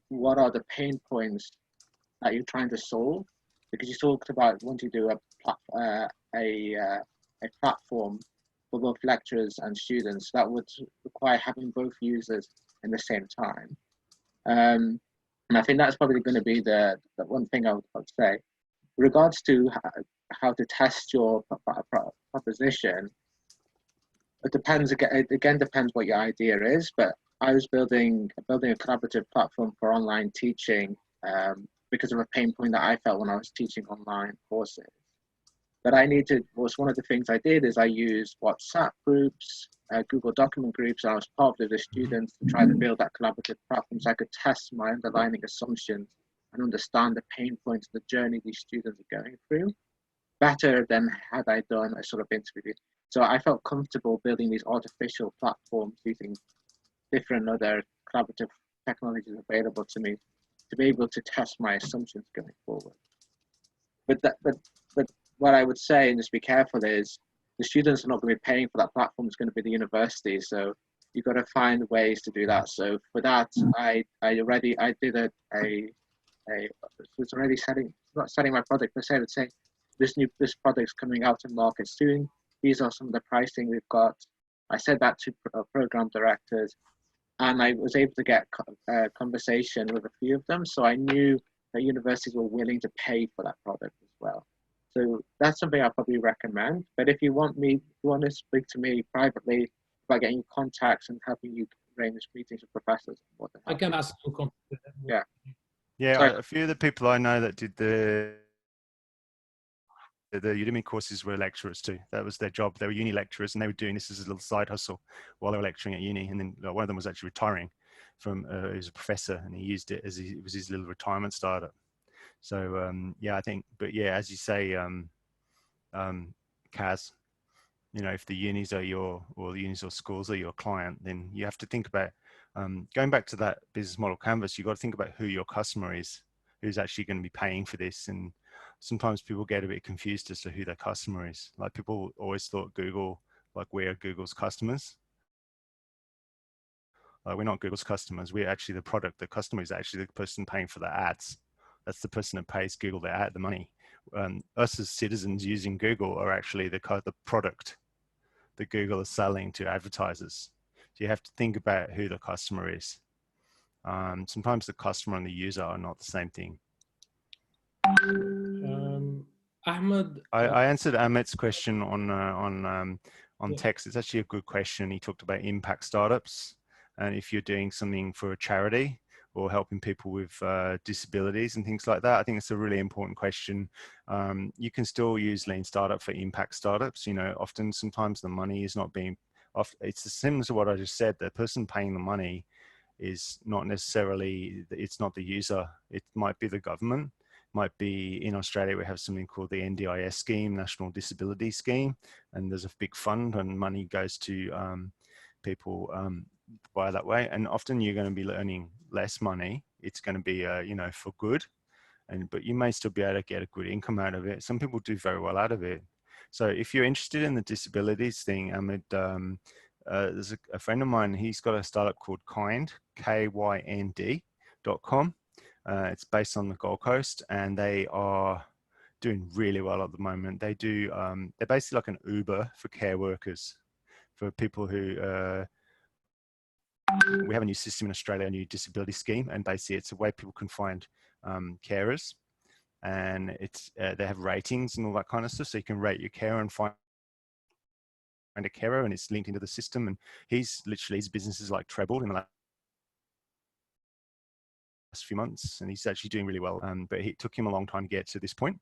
what are the pain points that you're trying to solve, because you talked about wanting to do a platform for both lecturers and students that would require having both users in the same time. And I think that's probably going to be the one thing I would say. With regards to how to test your proposition, it depends, again depends what your idea is, but I was building a collaborative platform for online teaching because of a pain point that I felt when I was teaching online courses. But one of the things I did is I used WhatsApp groups, Google document groups, and I was part of the students to try to build that collaborative platform so I could test my underlying assumptions and understand the pain points, the journey these students are going through, better than had I done a sort of interview. So I felt comfortable building these artificial platforms using different other collaborative technologies available to me to be able to test my assumptions going forward. But what I would say, and just be careful, is the students are not going to be paying for that platform. It's going to be the university. So you've got to find ways to do that. So for that, I was already not setting my product per se, but saying this product's coming out to market soon. These are some of the pricing we've got. I said that to program directors, and I was able to get a conversation with a few of them. So I knew that universities were willing to pay for that product as well. So that's something I probably recommend. But if you want to speak to me privately about getting you contacts and helping you arrange meetings with professors, I can ask for contact. Yeah. Yeah, Sorry. a few of the people I know that did the Udemy courses were lecturers too. That was their job. They were uni lecturers, and they were doing this as a little side hustle while they were lecturing at uni. And then one of them was actually retiring from, he was a professor, and he used it as it was his little retirement startup. So yeah, I think, but yeah, as you say, Kaz, if the unis are or the unis or schools are your client, then you have to think about, going back to that business model canvas, you've got to think about who your customer is, who's actually going to be paying for this. And sometimes people get a bit confused as to who their customer is. Like people always thought Google, like we're Google's customers. We're not Google's customers. We're actually the product. The customer is actually the person paying for the ads. That's the person that pays Google the money. Us as citizens using Google are actually the product that Google is selling to advertisers. So you have to think about who the customer is. Sometimes the customer and the user are not the same thing. Ahmed, I answered Ahmed's question on text. It's actually a good question. He talked about impact startups, and if you're doing something for a charity or helping people with disabilities and things like that, I think it's a really important question. You can still use Lean Startup for impact startups. Sometimes the money is not being off. It's similar to what I just said. The person paying the money is not necessarily, it's not the user. It might be the government. Might be in Australia, we have something called the NDIS scheme, National Disability Scheme, and there's a big fund and money goes to people by that way. And often you're going to be earning less money. It's going to be, for good, but you may still be able to get a good income out of it. Some people do very well out of it. So if you're interested in the disabilities thing, Ahmed, there's a friend of mine, he's got a startup called Kind, KYND.com. It's based on the Gold Coast, and they are doing really well at the moment. They do, they're basically like an Uber for care workers, for people who, we have a new system in Australia, a new disability scheme, and basically it's a way people can find carers, and it's they have ratings and all that kind of stuff, so you can rate your carer and find a carer, and it's linked into the system. And he's literally, his business is like trebled in the last few months, and he's actually doing really well. But it took him a long time to get to this point.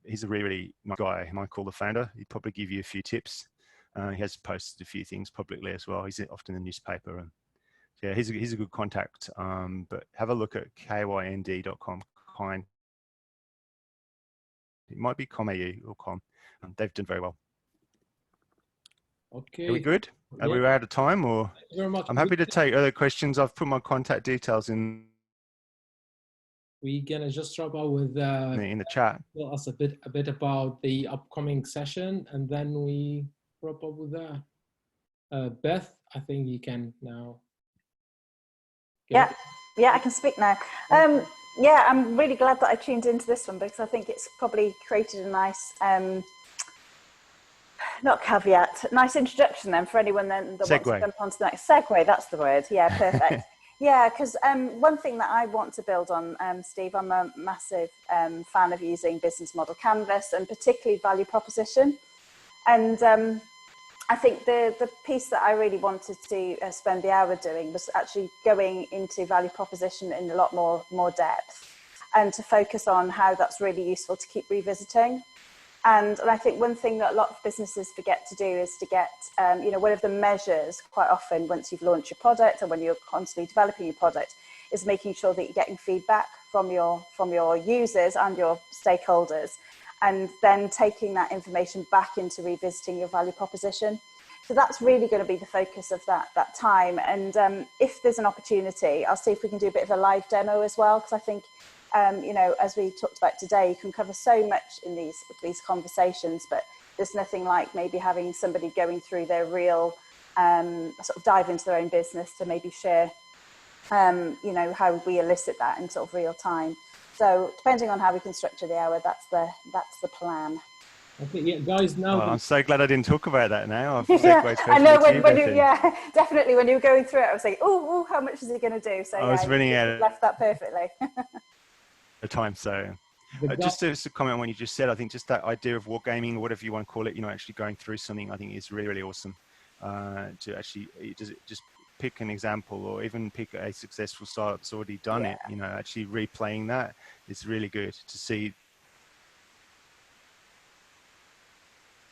He's a really, really nice guy. I might call the founder. He'd probably give you a few tips. He has posted a few things publicly as well. He's often in the newspaper, and yeah, he's a good contact. But have a look at kynd.com. Kind. It might be com.au or com. They've done very well. Okay. Are we good? Are Yeah. we out of time, or? Thank you very much. I'm happy to take other questions. I've put my contact details in We're gonna just drop out with the chat. tell us a bit about the upcoming session, and then we wrap up with that. Beth, I think you can now. Yeah, I can speak now. Yeah, I'm really glad that I tuned into this one, because I think it's probably created a nice, not caveat, nice introduction then for anyone then that wants to jump onto the next segue. That's the word. Yeah, perfect. Yeah, because one thing that I want to build on, Steve, I'm a massive fan of using business model canvas, and particularly value proposition. And I think the piece that I really wanted to spend the hour doing was actually going into value proposition in a lot more depth, and to focus on how that's really useful to keep revisiting. And I think one thing that a lot of businesses forget to do is to get, one of the measures quite often once you've launched your product, and when you're constantly developing your product, is making sure that you're getting feedback from your users and your stakeholders, and then taking that information back into revisiting your value proposition. So that's really going to be the focus of that time. And if there's an opportunity, I'll see if we can do a bit of a live demo as well, because I think, as we talked about today, you can cover so much in these conversations, but there's nothing like maybe having somebody going through their real, sort of dive into their own business to maybe share, how we elicit that in sort of real time. So depending on how we can structure the hour, that's the plan. Okay, yeah, guys. Now I'm so glad I didn't talk about that now. I've yeah, I know when you, yeah, definitely when you were going through it, I was like, oh, how much is he going to do? So I was running out. Left that perfectly. The time. So just to comment on what you just said, I think just that idea of wargaming, or whatever you want to call it, actually going through something, I think is really, really awesome. To actually just pick an example, or even pick a successful startup that's already done it, actually replaying that is really good to see,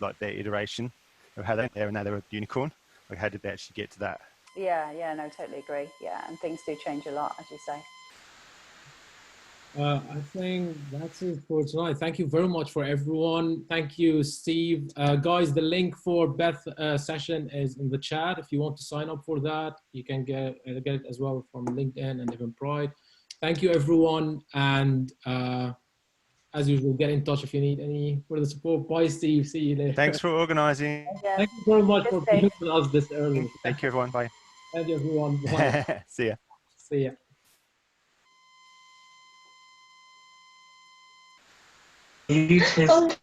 like their iteration of how they're there, and now they're a unicorn. Like, how did they actually get to that? Yeah, no, totally agree. Yeah, and things do change a lot, as you say. I think that's it for tonight. Thank you very much for everyone. Thank you, Steve. Guys, the link for Beth's session is in the chat. If you want to sign up for that, you can get it as well from LinkedIn and Eventbrite. Thank you, everyone. And as usual, get in touch if you need any further support. Bye, Steve. See you later. Thanks for organizing. Yeah. Thank you very much for being with us this early. Thank you, everyone. Bye. Thank you, everyone. Bye. See ya. See ya. YouTube.